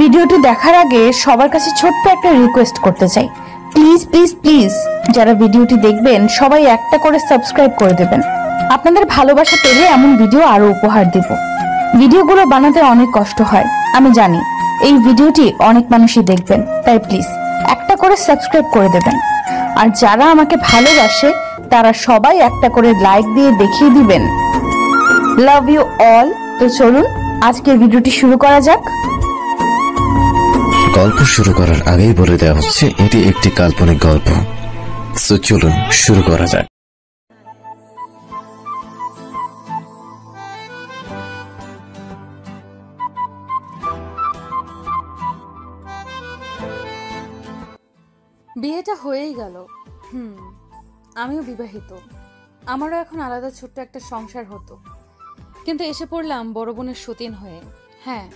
ভিডিওটি দেখার আগে সবার কাছে ছোট্ট একটা রিকোয়েস্ট করতে চাই, প্লিজ প্লিজ প্লিজ যারা ভিডিওটি দেখবেন সবাই একটা করে সাবস্ক্রাইব করে দেবেন। আপনাদের ভালোবাসা পেলে এমন ভিডিও আরো উপহার দেব। ভিডিওগুলো বানাতে অনেক কষ্ট হয়, আমি জানি। এই ভিডিওটি অনেক মানুষই দেখবেন, তাই প্লিজ একটা করে সাবস্ক্রাইব করে দেবেন। আর যারা আমাকে ভালোবাসে তারা সবাই একটা করে লাইক দিয়ে দেখিয়ে দিবেন লাভ ইউ অল। তো চলুন আজকের ভিডিওটি শুরু করা যাক। গল্প শুরু করার আগেই বলে দেওয়া হচ্ছে এটি একটি কাল্পনিক গল্প। সো চলুন শুরু করা যাক। বিয়েটা হয়েই গেল। আমিও বিবাহিত, আমারও এখন আলাদা ছোট্ট একটা সংসার হতো, কিন্তু এসে পড়লাম বড় বোনের সতীন হয়ে। হ্যাঁ,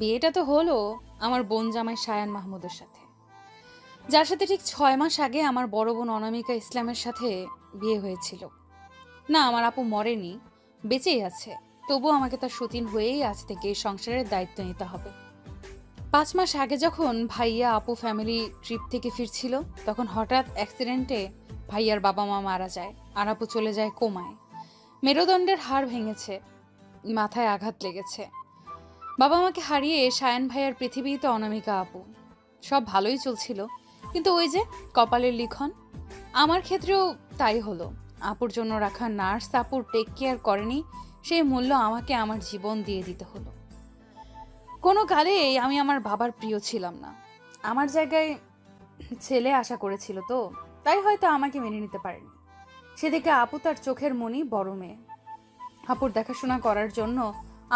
বিয়েটা তো হলো আমার বোন জামাই সায়ান মাহমুদের সাথে, যার সাথে ঠিক 6 মাস আগে আমার বড় বোন অনামিকা ইসলামের সাথে বিয়ে হয়েছিল। না, আমার আপু মরেনি, বেঁচেই আছে, তবুও আমাকে তার সতীন হয়েই আজ থেকে এই সংসারের দায়িত্ব নিতে হবে। 5 মাস আগে যখন ভাইয়া আপু ফ্যামিলি ট্রিপ থেকে ফিরছিল, তখন হঠাৎ অ্যাক্সিডেন্টে ভাইয়ার বাবা মা মারা যায় আর আপু চলে যায় কোমায়। মেরুদণ্ডের হাড় ভেঙেছে, মাথায় আঘাত লেগেছে। বাবা মাকে হারিয়ে সায়ান ভাইয়ার পৃথিবীতে অনামিকা আপু। সব ভালোই চলছিল, কিন্তু ওই যে কপালের লিখন, আমার ক্ষেত্রেও তাই হলো। আপুর জন্য রাখা নার্স আপুর টেক কেয়ার করেনি, সেই মূল্য আমাকে আমার জীবন দিয়ে দিতে হলো। কোনো কালেই আমি আমার বাবার প্রিয় ছিলাম না। আমার জায়গায় ছেলে আশা করেছিল, তো তাই হয়তো আমাকে মেনে নিতে পারেনি। সেদিকে আপু তার চোখের মনি বড় মেয়ে, আপুর দেখাশোনা করার জন্য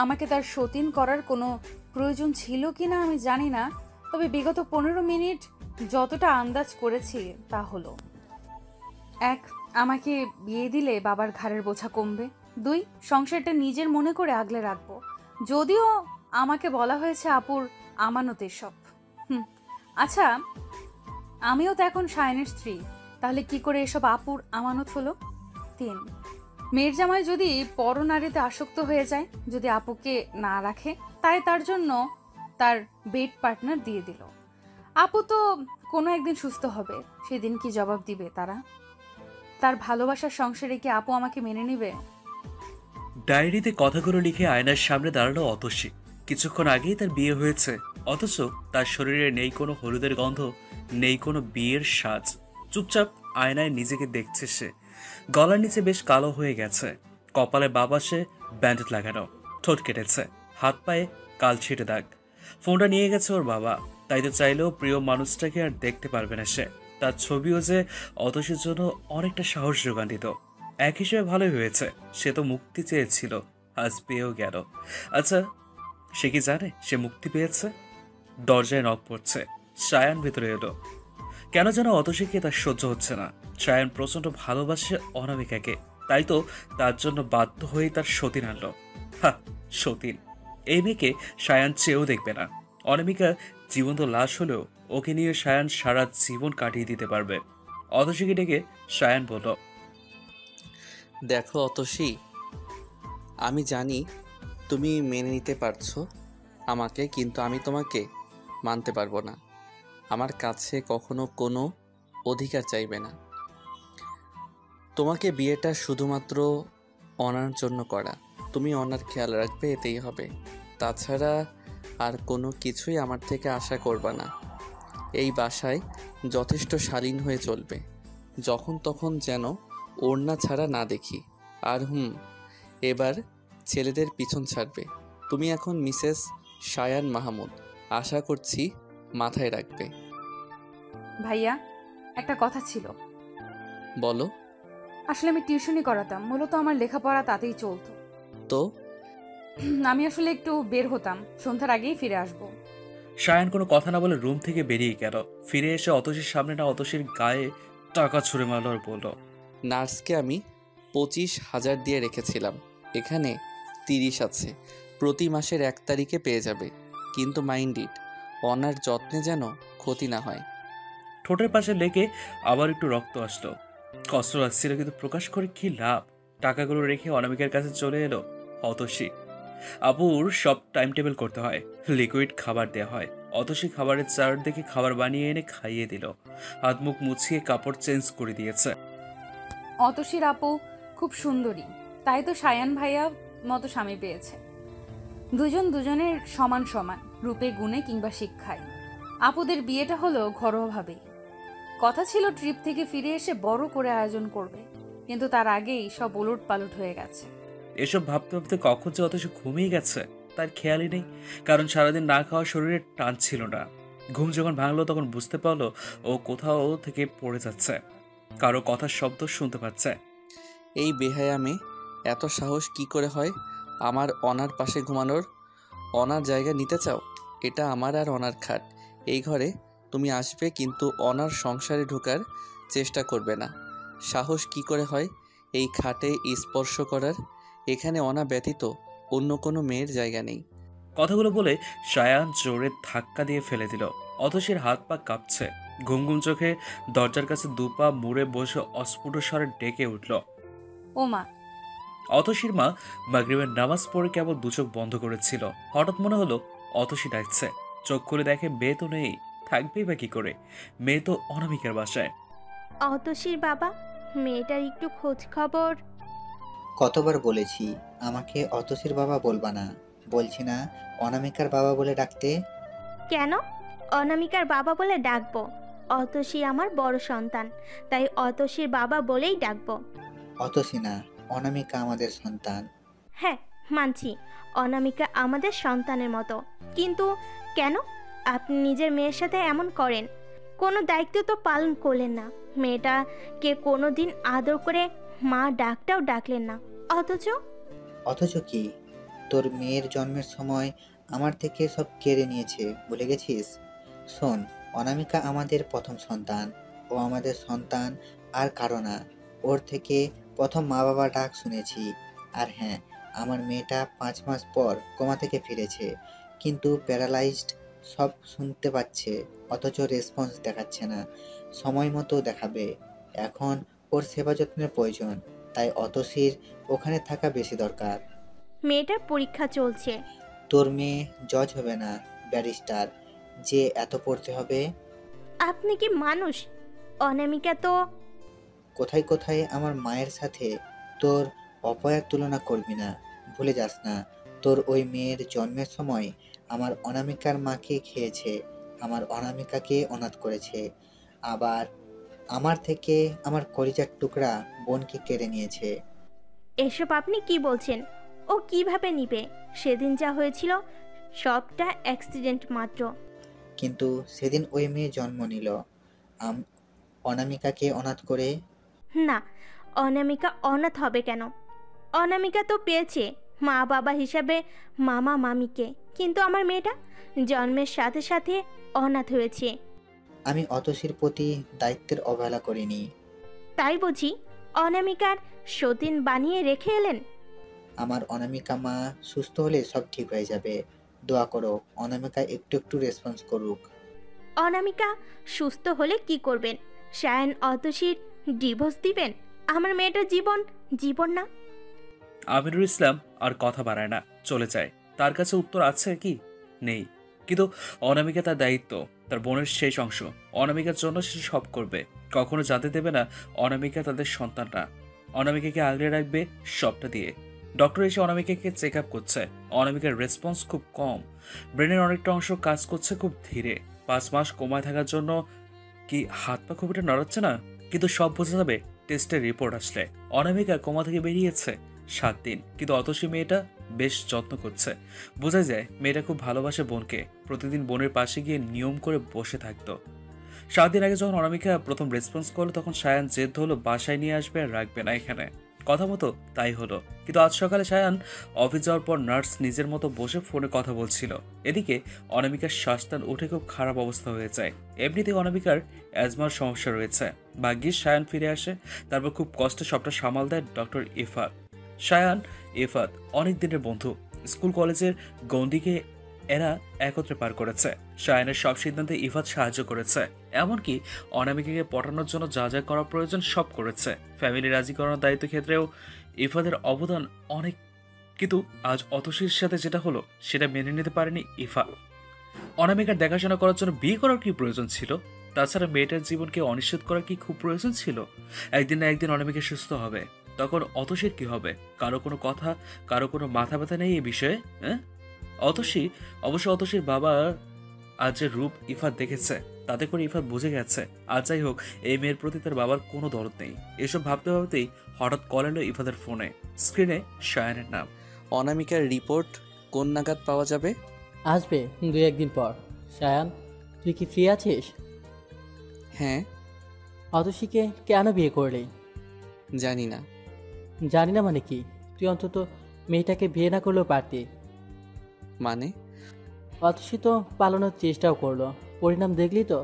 আমাকে তার সতীন করার কোনো প্রয়োজন ছিল কিনা আমি জানি না, তবে বিগত 15 মিনিট যতটা আন্দাজ করেছি তা হলো। 1, আমাকে বিয়ে দিলে বাবার ঘাড়ের বোঝা কমবে। 2, সংসারটা নিজের মনে করে আগলে রাখবো, যদিও আমাকে বলা হয়েছে আপুর আমানতের সব। আচ্ছা, আমিও তো এখন সায়নের স্ত্রী, তাহলে কি করে এসব আপুর আমানত হলো? 3, মেয়ের জামাই যদি পরনারীতে আসক্ত হয়ে যায়, যদি আপুকে না রাখে, তাই তার জন্য তার বেড পার্টনার দিয়ে দিল। আপু তো কোনো একদিন সুস্থ হবে, সেদিন কি জবাব দিবে তারা? তার ভালোবাসার সংসারে কি আপু আমাকে মেনে নিবে? ডায়েরিতে কথাগুলো লিখে আয়নার সামনে দাঁড়ালো অতসী। কিছুক্ষণ আগেই তার বিয়ে হয়েছে, অথচ তার শরীরে নেই কোনো হলুদের গন্ধ, নেই কোনো বিয়ের সাজ। চুপচাপ আয়নায় নিজেকে দেখছে সে। গলার নিচে বেশ কালো হয়ে গেছে, কপালে বাবাসে ব্যান্ডেড লাগানো, ঠোঁট কেটেছে, হাত পায়ে কালছিটে দাগ। ফোনটা নিয়ে গেছে ওর বাবা, তাই তো চাইলেও প্রিয় মানুষটাকে আর দেখতে পারবে না সে। তার ছবিও যে অতসীর জন্য অনেকটা সাহস যোগান দিত। এক হিসেবে ভালোই হয়েছে, সে তো মুক্তি চেয়েছিল, আজ পেয়েও গেল। আচ্ছা, সে কি জানে সে মুক্তি পেয়েছে? দরজায় নক পড়ছে, সায়ান ভেতরে এলো। কেন যেন অতসীকে তার সহ্য হচ্ছে না। সায়ান প্রচন্ড ভালোবাসে অনামিকাকে, তাই তো তার জন্য বাধ্য হয়েই তার সতীন আনলো। সতীন, এই মেয়েকে সায়ান চেয়েও দেখবে না। অনামিকা জীবন্ত লাশ হলেও ওকে নিয়ে সায়ান সারা জীবন কাটিয়ে দিতে পারবে। অতসীকে ডেকে সায়ান বলল, দেখো অতসী, আমি জানি তুমি মেনে নিতে পারছো আমাকে, কিন্তু আমি তোমাকে মানতে পারবো না। আমার কাছে কখনো কোনো অধিকার চাইবে না। তোমাকে বিয়েটা শুধুমাত্র অনার জন্য করা, তুমি অনার খেয়াল রাখবে, এতেই হবে। তাছাড়া আর কোনো কিছুই আমার থেকে আশা করবা না। এই বাসায় যথেষ্ট শালীন হয়ে চলবে, যখন তখন যেন ওড়না ছাড়া না দেখি। আর এবার ছেলেদের পিছন ছাড়বে। তুমি এখন মিসেস সায়ান মাহমুদ, আশা করছি মাথায় রাখবে। ভাইয়া, একটা কথা ছিল। বলো। আসলে আমি টিউশনি করাতাম, মূলত আমার লেখাপড়া তাতেই চলতো। তো আমি আসলে একটু বের হতাম, সন্ধ্যার আগেই ফিরে আসবো। সায়ান কোনো কথা না বলে রুম থেকে বেরিয়ে গেল। ফিরে এসে অতসীর সামনে না অতসীর গায়ে টাকা ছুঁড়ে মারল আর বলল, নার্সকে আমি 25,000 দিয়ে রেখেছিলাম, এখানে 30 আছে, প্রতি মাসের 1 তারিখে পেয়ে যাবে, কিন্তু মাইন্ড ইট, অনার যত্নে যেন ক্ষতি না হয়। ঠোঁটের পাশে লেগে আবার একটু রক্ত আসলো। কষ্ট লাগছিল, কিন্তু প্রকাশ করে কি লাভ? টাকাগুলো রেখে অনামিকার কাছে চলে এলো অতসী। আপুর সব টাইম টেবিল করতে হয়, লিকুইড খাবার দেওয়া হয়। অতসী খাবারের চার দেখে খাবার বানিয়ে এনে খাইয়ে দিল, হাত মুখ মুছিয়ে কাপড় চেঞ্জ করে দিয়েছে। অতসীর আপু খুব সুন্দরী, তাই তো সায়ান ভাইয়া মতো স্বামী পেয়েছে। দুজন দুজনের সমান সমান, রূপে গুণে কিংবা শিক্ষায়। আপুদের বিয়েটা হলো ঘরোয়াভাবেই। কথা ছিল ট্রিপ থেকে ফিরে এসে বড় করে আয়োজন করবে, কিন্তু তার আগেই সব ওলট পালট হয়ে গেছে। এসব ভাবতে ভাবতে কখন যে অতসী ঘুমিয়ে গেছে তার খেয়ালই নেই, কারণ সারাদিন না খাওয়া শরীরে টান ছিল না। ঘুম যখন ভাঙলো তখন বুঝতে পারলো ও কোথাও থেকে পড়ে যাচ্ছে, কারো কথার শব্দ শুনতে পাচ্ছে। এই বেহায়া মেয়ে, এত সাহস কি করে হয় আমার অনার পাশে ঘুমানোর? অনার জায়গা নিতে চাও? এটা আমার আর অনার খাট। এই ঘরে তুমি আসবে, কিন্তু অনার সংসারে ঢোকার চেষ্টা করবে না। সাহস কি করে হয় এই খাটে স্পর্শ করার? এখানে অনা ব্যতীত অন্য কোনো মেয়ের জায়গা নেই। কথাগুলো বলে সায়ান জোরে ধাক্কা দিয়ে ফেলে দিল। অতসীর হাত পা কাঁপছে, ঘুম ঘুম চোখে দরজার কাছে দুপা মুড়ে বসে অস্ফুট স্বরে ডেকে উঠল, ও মা। অতসীর মা মাগরিবের নামাজ পড়ে কেবল দু চোখ বন্ধ করেছিল। হঠাৎ মনে হলো অতসী ডাকছে। চোখ খুলে দেখে মেয়ে তো নেই, থাকবেই বা কি করে? মেয়ে তো অনামিকার বাসায়। অতসীর বাবা, মেয়েটার একটু খোঁজ খবর। কতবার বলেছি আমাকে অতসীর বাবা বলবা না, বলছি না অনামিকার বাবা বলে ডাকতে? কেন অনামিকার বাবা বলে ডাকবো? অতসী আমার বড় সন্তান, তাই অতসীর বাবা বলেই ডাকবো। অতসী না, অনামিকা আমাদের সন্তান। হ্যাঁ মানছি, অনামিকা আমাদের সন্তানের মতো, কিন্তু কেন আপনি নিজের মেয়ের সাথে এমন করেন? কোনো দায়িত্ব তো পালন করলেন না, মেয়েটাকে কোনো দিন আদর করে মা ডাকটাও ডাকলেন না। অথচ কি, তোর মেয়ের জন্মের সময় আমার থেকে সব কেড়ে নিয়েছে, ভুলে গেছিস? শোন, অনামিকা আমাদের প্রথম সন্তান, ও আমাদের সন্তান আর কারো না। ওর থেকে প্রথম মা বাবা ডাক শুনেছি। আর হ্যাঁ, আমার মেয়েটা 5 মাস পর কোমা থেকে ফিরেছে, কিন্তু প্যারালাইজড, সব শুনতে পাচ্ছে অথচ রেসপন্স দেখাচ্ছে না। সময় মতো দেখাবে। এখন ওর সেবা যত্নের প্রয়োজন, তাই অতসীর ওখানে থাকা বেশি দরকার। মেয়েটার পরীক্ষা চলছে। তোর মেয়ে জজ হবে না, ব্যারিস্টার, যে এত পড়তে হবে? আপনি কি মানুষ? অনামিকা তো কোথায় কোথায় আমার মায়ের সাথে তোর অপয়ার তুলনা করবি না, ভুলে যাস না। তোর ওই মেয়ের জন্মের সময় আমার অনামিকার মাকে খেয়েছে, আমার অনামিকাকে অনাথ করেছে, আবার আমার থেকে আমার কলিজার টুকরা বোনকে কেড়ে নিয়েছে। এসব আপনি কি বলছেন? ও কিভাবে নিবে? সেদিন যা হয়েছিল সবটা অ্যাক্সিডেন্ট মাত্র। কিন্তু সেদিন ওই মেয়ে জন্ম নিল অনামিকাকে অনাথ করে। না, অনামিকা অনাথ হবে কেন? অনামিকা তো পেয়েছে মা বাবা হিসাবে মামা মামিকে, কিন্তু আমার মেয়েটা জন্মের সাথে সাথে অনাথ হয়েছে। আমি অতসীর প্রতি দায়িত্বের অবহেলা করিনি। তাই বুঝি অনামিকার সতীন বানিয়ে রেখে এলেন? আমার অনামিকা মা সুস্থ হলে সব ঠিক হয়ে যাবে। দোয়া করো অনামিকা একটু একটু রেসপন্স করুক। অনামিকা সুস্থ হলে কি করবেন? সায়ন অতসীর ডিভোর্স দিবেন? আমার মেয়েটার জীবন জীবন না। আমিনুল ইসলাম আর কথা বাড়ায় না, চলে যায়। তার কাছে উত্তর আছে কি? নেই। কিন্তু অনামিকা তার দায়িত্ব, তার বোনের শেষ অংশ। অনামিকার জন্য সে সব করবে। কখনো জানতে দেবে না অনামিকা তাদের সন্তান না। অনামিকাকে আগলে রাখবে সবটা দিয়ে। ডক্টর এসে অনামিকাকে চেক আপ করছে। অনামিকার রেসপন্স খুব কম, ব্রেনের অনেকটা অংশ কাজ করছে খুব ধীরে। 5 মাস কোমায় থাকার জন্য কি হাত পা খুব একটা নড়াচ্ছে না, কিন্তু সব বোঝা যাবে টেস্টের রিপোর্ট আসলে। অনামিকা কোমা থেকে বেরিয়েছে 7 দিন, কিন্তু অতসী মেয়েটা বেশ যত্ন করছে। বোঝা যায় মেয়েটা খুব ভালোবাসে বোনকে, প্রতিদিন বোনের পাশে গিয়ে নিয়ম করে বসে থাকতো। 7 দিন আগে যখন অনামিকা প্রথম রেসপন্স করলো তখন সায়ান জেদ হলো বাসায় নিয়ে আসবে আর রাখবে না এখানে। কথা মতো তাই হলো। কিন্তু আজ সকালে সায়ান অফিস যাওয়ার পর নার্স নিজের মতো বসে ফোনে কথা বলছিল। এদিকে অনামিকার শ্বাসটান উঠে খুব খারাপ অবস্থা হয়ে যায়। এমনিতেই অনামিকার অ্যাজমার সমস্যা রয়েছে। ভাগ্যিস সায়ান ফিরে আসে, তারপর খুব কষ্টে সবটা সামাল দেয় ডক্টর ইফাত। সায়ান ইফাত অনেক দিনের বন্ধু, স্কুল কলেজের গন্ডিকে এরা একত্রে পার করেছে। সায়ানের সব সিদ্ধান্তে ইফাত সাহায্য করেছে, এমনকি অনামিকাকে পটানোর জন্য যা যা করা প্রয়োজন সব করেছে। ফ্যামিলি রাজি করানোর দায়িত্ব ক্ষেত্রেও ইফাতের অবদান অনেক কিন্তু আজ অতসীর সাথে যেটা হলো সেটা মেনে নিতে পারেনি ইফা। অনামিকার দেখাশোনা করার জন্য বিয়ে করার কি প্রয়োজন ছিল? তাছাড়া মেয়েটার জীবনকে অনিশ্চিত করার কি খুব প্রয়োজন ছিল? একদিন না একদিন অনামিকা সুস্থ হবে, তখন অতসীর কি হবে? কারো কোনো কথা, কারো কোনো মাথা ব্যথা নেই এই বিষয়ে। হ্যাঁ, অতসীর বাবা আজ যে রূপ ইফাত দেখেছে তাতে করে ইফাত বুঝে গেছে। আর যাই হোক, এই মেয়ের প্রতি তার বাবার কোনো দরদ নেই। এসব ভাবতে ভাবতেই হঠাৎ কল এলো ইফাতের ফোনে। স্ক্রিনে শায়ানের নাম। অনামিকার রিপোর্ট কোন নাগাদ পাওয়া যাবে? আসবে 2-1 দিন পর। সায়ান, তুই কি ফ্রি আছিস? হ্যাঁ। অতসীকে কেন বিয়ে করলি? জানি না। জানি না মানে কি? তুই অন্তত মেয়েটাকে বিয়ে না করলেও পারতি। মানে? অতসী তো পালানোর চেষ্টাও করলো, পরিণাম দেখলি তো।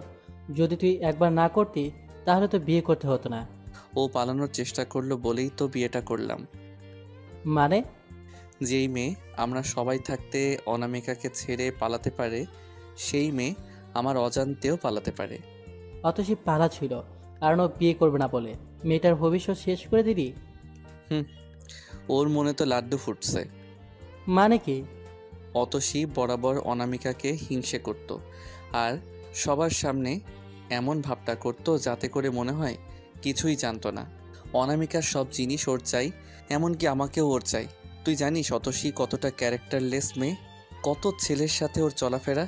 যদি তুই একবার না করতি তাহলে তো বিয়ে করতে হতো না। ও পালানোর চেষ্টা করলো বলেই তো বিয়েটা করলাম। মানে? যেই মেয়ে আমরা সবাই থাকতে অনামিকাকে ছেড়ে পালাতে পারে, সেই মেয়ে আমার অজান্তেও পালাতে পারে। অতসী পালা ছিল কারণ ও বিয়ে করবে না বলে। মেয়েটার ভবিষ্যৎ শেষ করে দিলি। ওর মনে তো লাড্ডু ফুটছে। মানে কি? অতসী বরাবর অনামিকাকে হিংসে করত, আর সবার সামনে এমন ভাবটা করত যাতে করে মনে হয় কিছুই জানতো না। অনামিকার সব জিনিস ওর চাই, এমনকি আমাকেও ওর চাই। তুই জানিস অতসী কতটা ক্যারেক্টারলেস মেয়ে, কত ছেলের সাথে ওর চলাফেরা।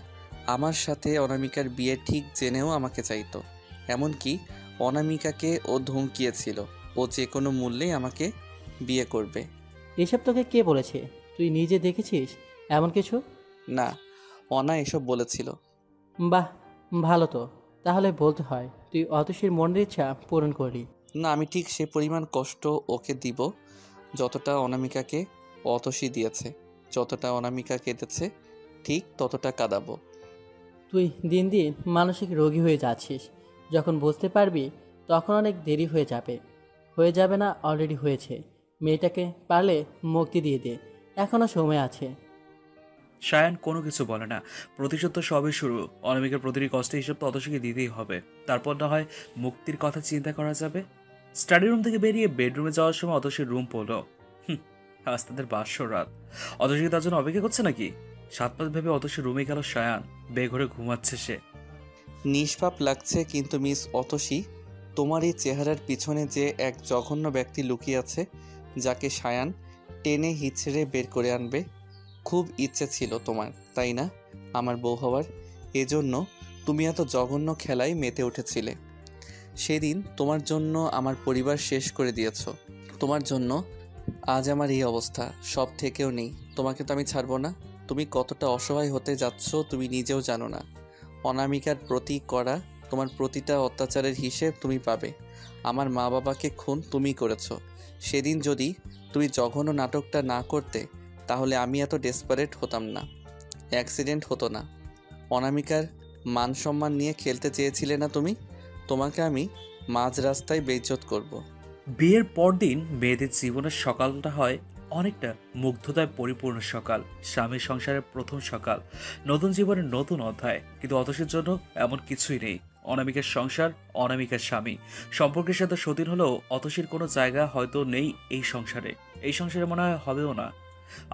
আমার সাথে অনামিকার বিয়ে ঠিক জেনেও আমাকে চাইতো। এমনকি অনামিকাকে ও ধমকিয়েছিল ও যে কোনো মূল্যে আমাকে বিয়ে করবে। এসব তোকে কে বলেছে? তুই নিজে দেখেছিস এমন কিছু? না, অনা এসব বলেছিল। বাহ, ভালো তো। তাহলে বলতে হয় তুই অতসীর মনের ইচ্ছা পূরণ করলি। না, আমি ঠিক সে পরিমাণ কষ্ট ওকে দিব যতটা অনামিকাকে অতসী দিয়েছে। যতটা অনামিকা কেঁদেছে ঠিক ততটা কাঁদাবো। তুই দিন দিন মানসিক রোগী হয়ে যাচ্ছিস। যখন বুঝতে পারবি তখন অনেক দেরি হয়ে যাবে। হয়ে যাবে না, অলরেডি হয়েছে। মেয়েটাকে পারলে মুক্তি দিয়ে দে, এখনও সময় আছে। শায়ান কোনো কিছু বলে না। প্রতিশোধ তো সবই শুরু। অনামিকার প্রতিটি কষ্টে হিসেব তো অতসীকে দিতেই হবে। তারপর না হয় মুক্তির কথা চিন্তা করা যাবে। স্টাডি রুম থেকে বেরিয়ে বেডরুমে যাওয়ার সময় অতসীর রুম পড়লো। আজ তাদের বাসর রাত। অতসী তার জন্য অপেক্ষা করছে নাকি? 7-5 ভেবে অতসীর রুমে গেল শায়ান। বেঘরে ঘুমাচ্ছে সে। নিষ্পাপ লাগছে, কিন্তু মিস অতসী, তোমার এই চেহারার পিছনে যে এক জঘন্য ব্যক্তি লুকিয়ে আছে, যাকে শায়ান টেনে হিচড়ে বের করে আনবে। খুব ইচ্ছে ছিল তোমার, তাই না, আমার বউ হওয়ার? এজন্য তুমি এত জঘন্য খেলায় মেতে উঠেছিলে। সেদিন তোমার জন্য আমার পরিবার শেষ করে দিয়েছ। তোমার জন্য আজ আমার এই অবস্থা। সব থেকেও নেই, তোমাকে তো আমি ছাড়বো না। তুমি কতটা অসহায় হতে যাচ্ছ তুমি নিজেও জানো না। অনামিকার প্রতি করা তোমার প্রতিটা অত্যাচারের হিসেব তুমি পাবে। আমার মা বাবাকে খুন তুমি করেছ। সেদিন যদি তুমি জঘন্য নাটকটা না করতে তাহলে আমি এত ডেসপারেট হতাম না, অ্যাক্সিডেন্ট হতো না। অনামিকার মান সম্মান নিয়ে খেলতে চেয়েছিলে না তুমি? তোমাকে আমি মাঝ রাস্তায় বেইজ্জত করব। বিয়ের পরদিন মেয়েদের জীবনের সকালটা হয় অনেকটা মুগ্ধতায় পরিপূর্ণ সকাল। স্বামী সংসারের প্রথম সকাল, নতুন জীবনের নতুন অধ্যায়। কিন্তু অতসীর জন্য এমন কিছুই নেই। অনামিকার সংসার, অনামিকার স্বামী সম্পর্কের সাথে সতীন হলেও অতসীর কোনো জায়গা হয়তো নেই এই সংসারে। এই সংসারে মনে হয় হবেও না।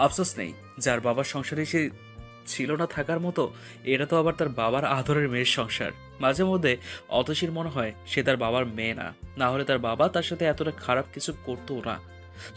আফসোস নেই, যার বাবার সংসারে সে ছিল না থাকার মতো, এটা তো আবার তার বাবার আদরের মেয়ের সংসার। মাঝে মধ্যে অতসীর মনে হয় সে তার বাবার মেয়ে না, না হলে তার বাবা তার সাথে এতটা খারাপ কিছু করতো না।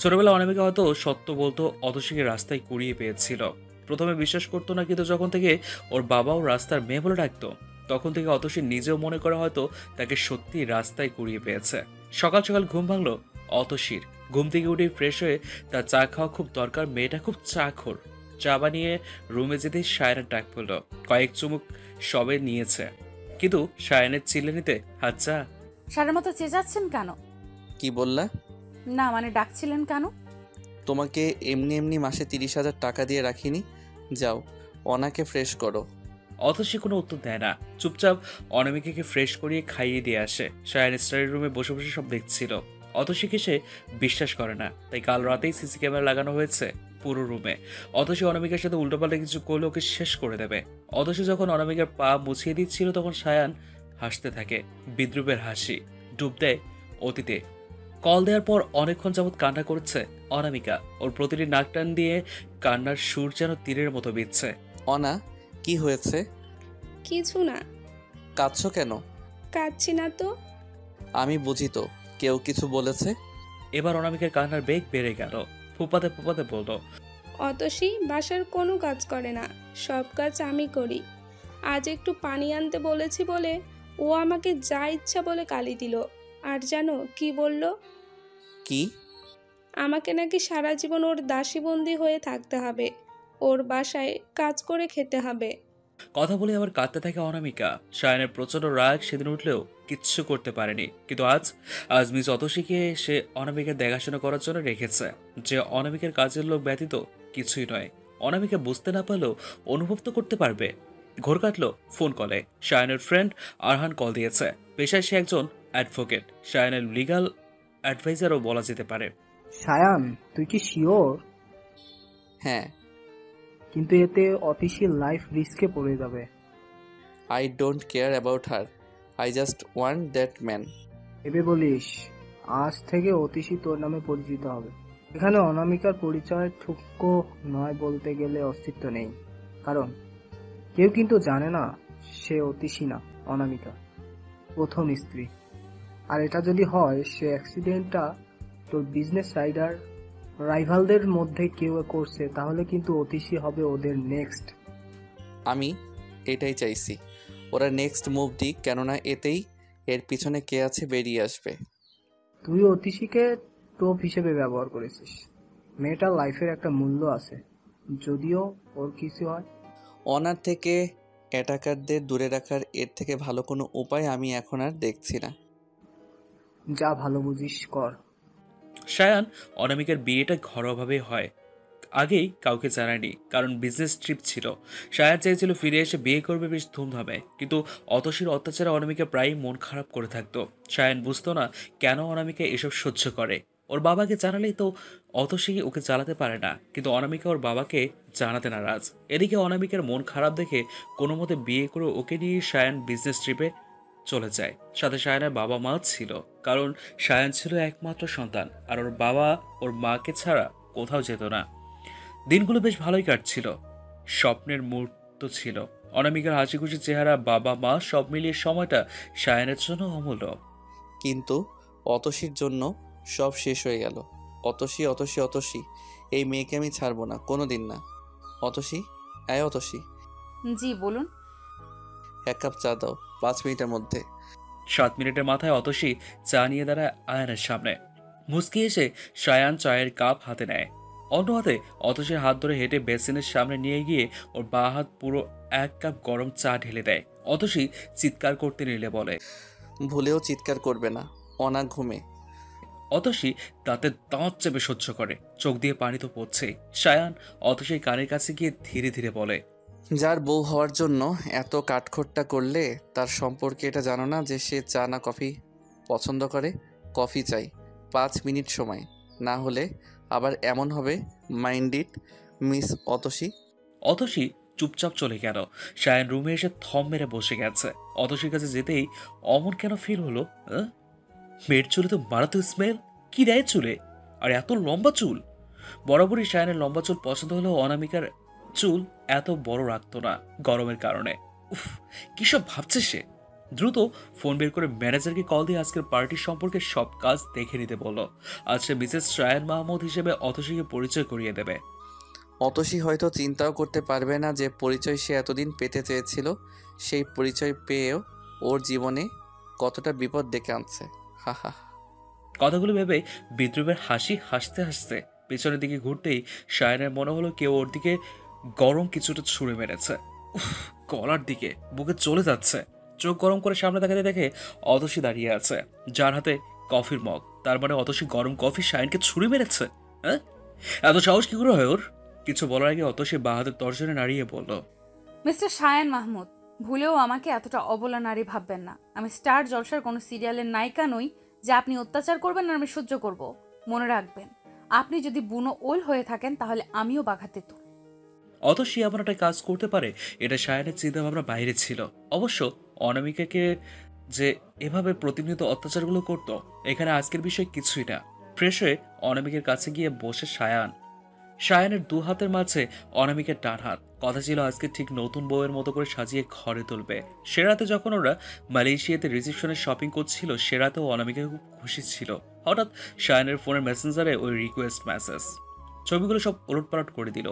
ছোটবেলা অনামিকা হয়তো সত্য বলতো অতসীকে রাস্তায় কুড়িয়ে পেয়েছিল। প্রথমে বিশ্বাস করতো না, কিন্তু যখন থেকে ওর বাবাও রাস্তার মেয়ে বলে ডাকতো তখন থেকে অতসী নিজেও মনে করে হয়তো তাকে সত্যি রাস্তায় কুড়িয়ে পেয়েছে। সকাল সকাল ঘুম ভাঙলো অতসীর। ঘুম থেকে উঠে ফ্রেশ হয়ে তার চা খাওয়া খুব দরকার। মেয়েটা খুব চাখোর। চা বানিয়ে রুমে যেতেই শায়ানের ডাক পড়লো। কয়েক চুমুক সবে নিয়েছে, কিন্তু শায়ানের চিল্লানিতে হাত চা। সারের মতো চেঁচাচ্ছেন কেন? কি বললা? না মানে ডাকছিলেন কেন? তোমাকে এমনি এমনি মাসে 30,000 টাকা দিয়ে রাখিনি। যাও অনাকে ফ্রেশ করো। অতসী কোনো উত্তর দেয় না, চুপচাপ অনামিকাকে ফ্রেশ করিয়ে খাইয়ে দিয়ে আসে। শায়ান স্টাডি রুমে বসে বসে সব দেখছিল। অতসীকে সে বিশ্বাস করে না, তাই কাল রাতেই সিসি ক্যামেরা লাগানো হয়েছে পুরো রুমে। অতসী অনামিকার সাথে উল্টোপাল্টা কিছু করলে ওকে শেষ করে দেবে। অতসী যখন অনামিকার পা মুছিয়ে দিচ্ছিল তখন শায়ান হাসতে থাকে, বিদ্রুপের হাসি। ডুব দেয় অতীতে। কল দেওয়ার পর অনেকক্ষণ যাবৎ কান্না করছে অনামিকা। ওর প্রতিটি নাক টান দিয়ে কান্নার সুর যেন তীরের মতো বিচ্ছে। অনা, কি হয়েছে? কিছু না। কাঁদছো কেন? কাঁদছি না তো। আমি বুঝি তো, কেউ কিছু বলেছে? এবার অনামিকার কান্নার বেগ বেড়ে গেল। ফুপাতে ফুপাতে বলল, অতসী বাসার কোনো কাজ করে না, সব কাজ আমি করি। আজ একটু পানি আনতে বলেছি বলে ও আমাকে যা ইচ্ছা বলে গালি দিল। আর জানো কি বলল? কি? আমাকে নাকি সারা জীবন ওর দাসীবন্দি হয়ে থাকতে হবে, ওর বাসায় কাজ করে খেতে হবে। কথা বলে আবার কাঁদতে থাকে অনামিকা। সায়নের প্রচন্ড রাগ সেদিন উঠলেও কিচ্ছু করতে পারেনি। কিন্তু আজ মিস অতসীকে সে অনামিকার দেখাশোনা করার জন্য রেখেছে, যে অনামিকার কাজের লোক ব্যতীত কিছুই নয়। অনামিকা বুঝতে না পারলেও অনুভব তো করতে পারবে। ঘোর কাটলো ফোন কলে। সায়নের ফ্রেন্ড আরহান কল দিয়েছে। পেশায় সে একজন অ্যাডভোকেট, সায়নের লিগ্যাল অ্যাডভাইজারও বলা যেতে পারে। সায়ান, তুই কি শিওর? হ্যাঁ। কিন্তু এতে অতিশীল লাইফ রিস্কে পড়ে যাবে। I don't care about her, I just want that man. ভেবে বলিস, আজ থেকে অতিশী তোর নামে পরিচিত হবে। এখানে অনামিকার পরিচয় ঠুকো নয়, বলতে গেলে অস্তিত্ব নেই। কারণ কেউ কিন্তু জানে না সে অতিশী না, অনামিকা প্রথম স্ত্রী। আর এটা যদি হয় সে অ্যাক্সিডেন্টটা তোর বিজনেস রাইভালদের মধ্যে কেউ করছে, তাহলে কিন্তু অতিশী হবে ওদের নেক্সট। আমি এটাই চাইছি, ওরা নেক্সট মুভ দিক, কেননা এতেই এর পিছনে কে আছে বেরিয়ে আসবে। তুই অতিশীকে টোপ হিসেবে ব্যবহার করেছিস। মেয়েটার লাইফের একটা মূল্য আছে, যদিও ওর কিছু হয়। অনার থেকে অ্যাটাকারদের দূরে রাখার এর থেকে ভালো কোনো উপায় আমি এখন আর দেখছি না। যা ভালো বুঝিস কর। সায়ান অনামিকার বিয়েটা ঘরোয়াভাবে হয়, আগেই কাউকে জানায়নি, কারণ বিজনেস ট্রিপ ছিল। সায়ান চেয়েছিল ফিরে এসে বিয়ে করবে বেশ ধুমধামে, কিন্তু অতসীর অত্যাচারে অনামিকা প্রায়ই মন খারাপ করে থাকতো। সায়ান বুঝতো না কেন অনামিকা এসব সহ্য করে। ওর বাবাকে জানালেই তো অতসী ওকে চালাতে পারে না, কিন্তু অনামিকা ওর বাবাকে জানাতে নারাজ। এদিকে অনামিকার মন খারাপ দেখে কোনো মতে বিয়ে করে ওকে নিয়ে সায়ান বিজনেস ট্রিপে চলে যায়। সাথে সায়ানের বাবা মা ছিল, কারণ সায়ান ছিল একমাত্র সন্তান, আর ওর বাবা ওর মাকে ছাড়া কোথাও যেত না। দিনগুলো বেশ ভালোই কাটছিল, স্বপ্নের মুহূর্ত ছিল। অনামিকার হাসি খুশি চেহারা, বাবা মা সব মিলিয়ে সময়টা সায়ানের জন্য অমূল্য। কিন্তু অতসীর জন্য সব শেষ হয়ে গেল। অতসী, অতসী, অতসী, এই মেয়েকে আমি ছাড়বো না, কোনো দিন না। অতসী, অতসী, জি বলুন। 1 কাপ চা দাও, 5 মিনিটের মধ্যে। 7 মিনিটের মাথায় অতসী চা নিয়ে দাঁড়ায় আয়ানের সামনে। মুচকি এসে সায়ান চায়ের কাপ হাতে নেয়। অন্য হাতে অতসীর হাত ধরে হেঁটে বেসিনের সামনে নিয়ে গিয়ে ওর বাঁ হাত পুরো 1 কাপ গরম চা ঢেলে দেয়। অতসী চিৎকার করতে নিলে বলে, ভুলেও চিৎকার করবে না, অনা ঘুমে। অতসী তাতে দাঁত চেপে সহ্য করে, চোখ দিয়ে পানি তো পড়ছেই। সায়ান অতসীর কানের কাছে গিয়ে ধীরে ধীরে বলে, যার বউ হওয়ার জন্য এত কাঠখোট্টা করলে তার সম্পর্কে এটা জানো না যে সে চা না কফি পছন্দ করে? কফি চাই, 5 মিনিট সময়, না হলে আবার এমন হবে। Mind it, miss Atasi. Atasi চুপচাপ চলে গেল। সায়ান রুমে এসে থম মেরে বসে গেছে। অতসীর কাছে যেতেই অমন কেন ফিল হলো? মেয়ের চুলে তো মারাত্মক স্মেল। কি দেয় চুলে? আর এত লম্বা চুল। বরাবরই সায়ানের লম্বা চুল পছন্দ হলেও অনামিকার চুল এত বড় রাখতো না গরমের কারণে। উফ, কি সব ভাবছে সে। দ্রুত ফোন বের করে ম্যানেজারকে কল দিয়ে আজকের পার্টির সম্পর্কে সব কাজ দেখে নিতে বলল। আজ সে মিসেস সায়ান মাহমুদ হিসেবে অতসীকে পরিচয় করিয়ে দেবে। অতসী হয়তো চিন্তাও করতে পারবে না যে পরিচয় সে এতদিন পেতে চেয়েছিল, সেই পরিচয় পেয়েও ওর জীবনে কতটা বিপদ ডেকে আনছে। হা হা। কথাগুলো ভেবে বিদ্রুপের হাসি হাসতে হাসতে পেছনের দিকে ঘুরতেই সায়নের মনে হলো কেউ ওর দিকে গরম কিছুটা ছুঁড়ে মেরেছে। উফ, গলার দিকে বুকে চলে যাচ্ছে। চোখ গরম করে সামনে তাকাতে দেখে অতসী দাঁড়িয়ে আছে, যার হাতে কফির মগ। তার মানে অতসী গরম কফি সায়নকে ছুঁড়ে মেরেছে। হ্যাঁ, এত সাহস কি করে হয় ওর? কিছু বলার আগে অতসী বাঁ হাতের তর্জনে নাড়িয়ে বলল, মিস্টার সায়ান মাহমুদ, ভুলেও আমাকে এতটা অবলা নারী ভাববেন না। আমি স্টার জলসার কোনো সিরিয়ালের নায়িকা নই যে আপনি অত্যাচার করবেন আর আমি সহ্য করব। মনে রাখবেন, আপনি যদি বুনো ওল হয়ে থাকেন তাহলে আমিও বাঘাতে তুল। অতসী এমন একটা কাজ করতে পারে এটা সায়নের চিন্তা ভাবনা বাইরে ছিল। অবশ্য অনামিকাকে যে এভাবে প্রতিনিয়ত অত্যাচারগুলো করতো। এখানে আজকের বিষয় কিছুই না। ফ্রেশ হয়ে অনামিকের কাছে গিয়ে বসে সায়ানের দু হাতের মাঝে অনামিকের ডান হাত। কথা ছিল আজকে ঠিক নতুন বউয়ের মতো করে সাজিয়ে ঘরে তুলবে। সে রাতে যখন ওরা মালয়েশিয়াতে রিসেপশনে শপিং করছিল, সে রাতেও অনামিকা খুব খুশি ছিল। হঠাৎ সায়ানের ফোনের মেসেঞ্জারে ওই রিকোয়েস্ট মেসেজ। ছবিগুলো সব ওলটপালট করে দিল।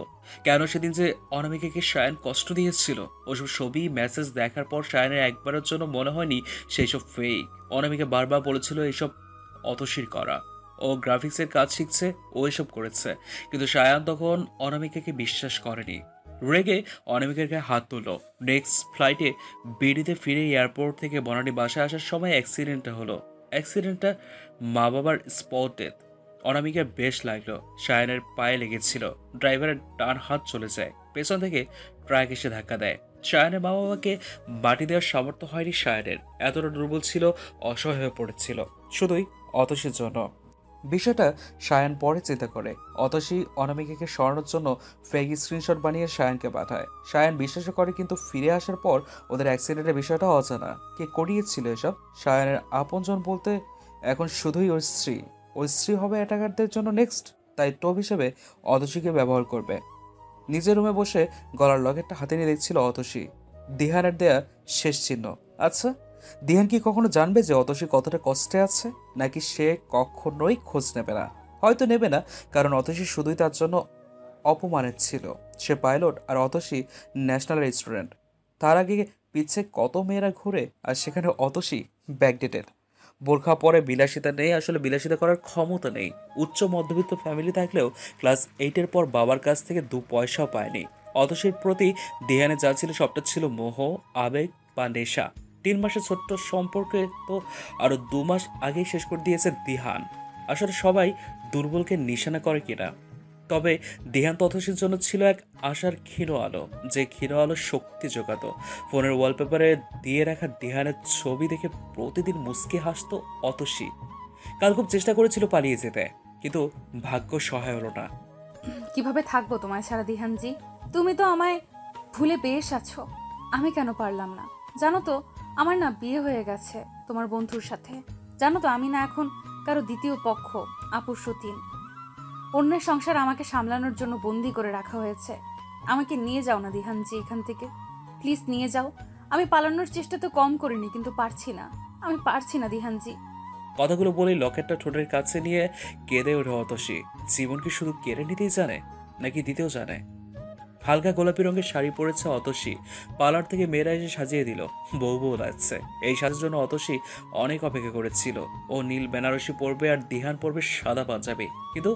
কেন সেদিন যে অনামিকাকে সায়ান কষ্ট দিয়েছিল, ওসব ছবি মেসেজ দেখার পর সায়ানের একবারের জন্য মনে হয়নি সেই সব ফেক। অনামিকা বারবার বলেছিল এইসব অতসীর করা, ও গ্রাফিক্সের কাজ শিখছে, ও এসব করেছে। কিন্তু সায়ান তখন অনামিকাকে বিশ্বাস করেনি। রেগে অনামিকার গায়ে হাত তুলল। নেক্সট ফ্লাইটে বিডিতে ফিরে এয়ারপোর্ট থেকে বনানী বাসায় আসার সময় অ্যাক্সিডেন্টটা হলো। অ্যাক্সিডেন্টটা মা বাবার স্পট ডেথ। অনামিকার বেশ লাগলো। সায়ানের পায়ে লেগেছিল। ড্রাইভারের ডান হাত চলে যায়। পেছন থেকে ট্রাক এসে ধাক্কা দেয়। সায়ানের মা বাবাকে বাটি দেওয়ার সামর্থ্য হয়নি সায়ানের। এতটা দুর্বল ছিল, অসহায় হয়ে পড়েছিল শুধুই অতসীর জন্য। বিষয়টা সায়ান পরে চিন্তা করে। অতসী অনামিকাকে সরানোর জন্য ফেক স্ক্রিনশট বানিয়ে সায়ানকে পাঠায়। সায়ান বিশ্বাস করে, কিন্তু ফিরে আসার পর ওদের অ্যাক্সিডেন্টের বিষয়টা অজানা। কে করিয়েছিল এসব? সায়ানের আপনজন বলতে এখন শুধুই ওর স্ত্রী। ওর স্ত্রী হবে অ্যাটাকারদের জন্য নেক্সট। তাই টোপ হিসেবে অতসীকে ব্যবহার করবে। নিজের রুমে বসে গলার লকেটটা হাতে নিয়ে দেখছিল অতসী। দিহানের দেয়া শেষ চিহ্ন। আচ্ছা, দিহান কি কখনো জানবে যে অতসী কতটা কষ্টে আছে? নাকি সে কখনোই খোঁজ নেবে না? হয়তো নেবে না, কারণ অতসী শুধুই তার জন্য অপমানের ছিল। সে পাইলট আর অতসী ন্যাশনাল স্টুডেন্ট। তার আগে পিছে কত মেয়েরা ঘুরে, আর সেখানে অতসী ব্যাকডেটেড। বোরখা পরে বিলাসিতা নেই, আসলে বিলাসিতা করার ক্ষমতা নেই। উচ্চ মধ্যবিত্ত ফ্যামিলি থাকলেও ক্লাস 8-এর পর বাবার কাছ থেকে 2 পয়সাও পায়নি। অতসীর প্রতি দিহানে যা ছিল সবটা ছিল মোহ, আবেগ বা নেশা। 3 মাসের ছোট্ট সম্পর্কে তো আরো 2 মাস আগেই শেষ করে দিয়েছে দিহান। আসলে সবাই দুর্বলকে নিশানা করে কিনা, তবে দিহান তথসীর জন্য ছিল এক আশার ক্ষীণ আলো, যে ক্ষীণ আলো শক্তি যোগাতো। ফোনের ওয়ালপেপারে দিয়ে রাখা দিহানের ছবি দেখে প্রতিদিন মুচকি হাসতো অতসী। কাল খুব চেষ্টা করেছিল পালিয়ে যেতে, কিন্তু ভাগ্য সহায় হলো না। কিভাবে থাকবো তোমায় ছাড়া দিহানজি? তুমি তো আমায় ভুলে বেশ আছো, আমি কেন পারলাম না? জানো তো আমার না বিয়ে হয়ে গেছে তোমার বন্ধুর সাথে। জানো তো আমি না এখন কারো দ্বিতীয় পক্ষ, আপুর সতীন। অন্যের সংসার আমাকে সামলানোর জন্য বন্দি করে রাখা হয়েছে। আমাকে নিয়ে যাও না দিহানজি এখান থেকে, প্লিজ নিয়ে যাও। আমি পালানোর চেষ্টা তো কম করিনি, কিন্তু পারছি না, আমি পারছি না দিহানজি। কথাগুলো বলেই লকেটটা ঠোঁটের কাছে নিয়ে কেঁদে ওঠে অতসী। জীবন কি শুধু কেড়ে নিতেই জানে, নাকি দিতেও জানে? হালকা গোলাপি রঙের শাড়ি পরেছে অতসী। পার্লার থেকে মেয়েরা এসে সাজিয়ে দিল। বউ বউ লাগছে। এই সাজের জন্য অতসী অনেক অপেক্ষা করেছিল। ও নীল বেনারসি পরবে আর দিহান পরবে সাদা পাঞ্জাবি। কিন্তু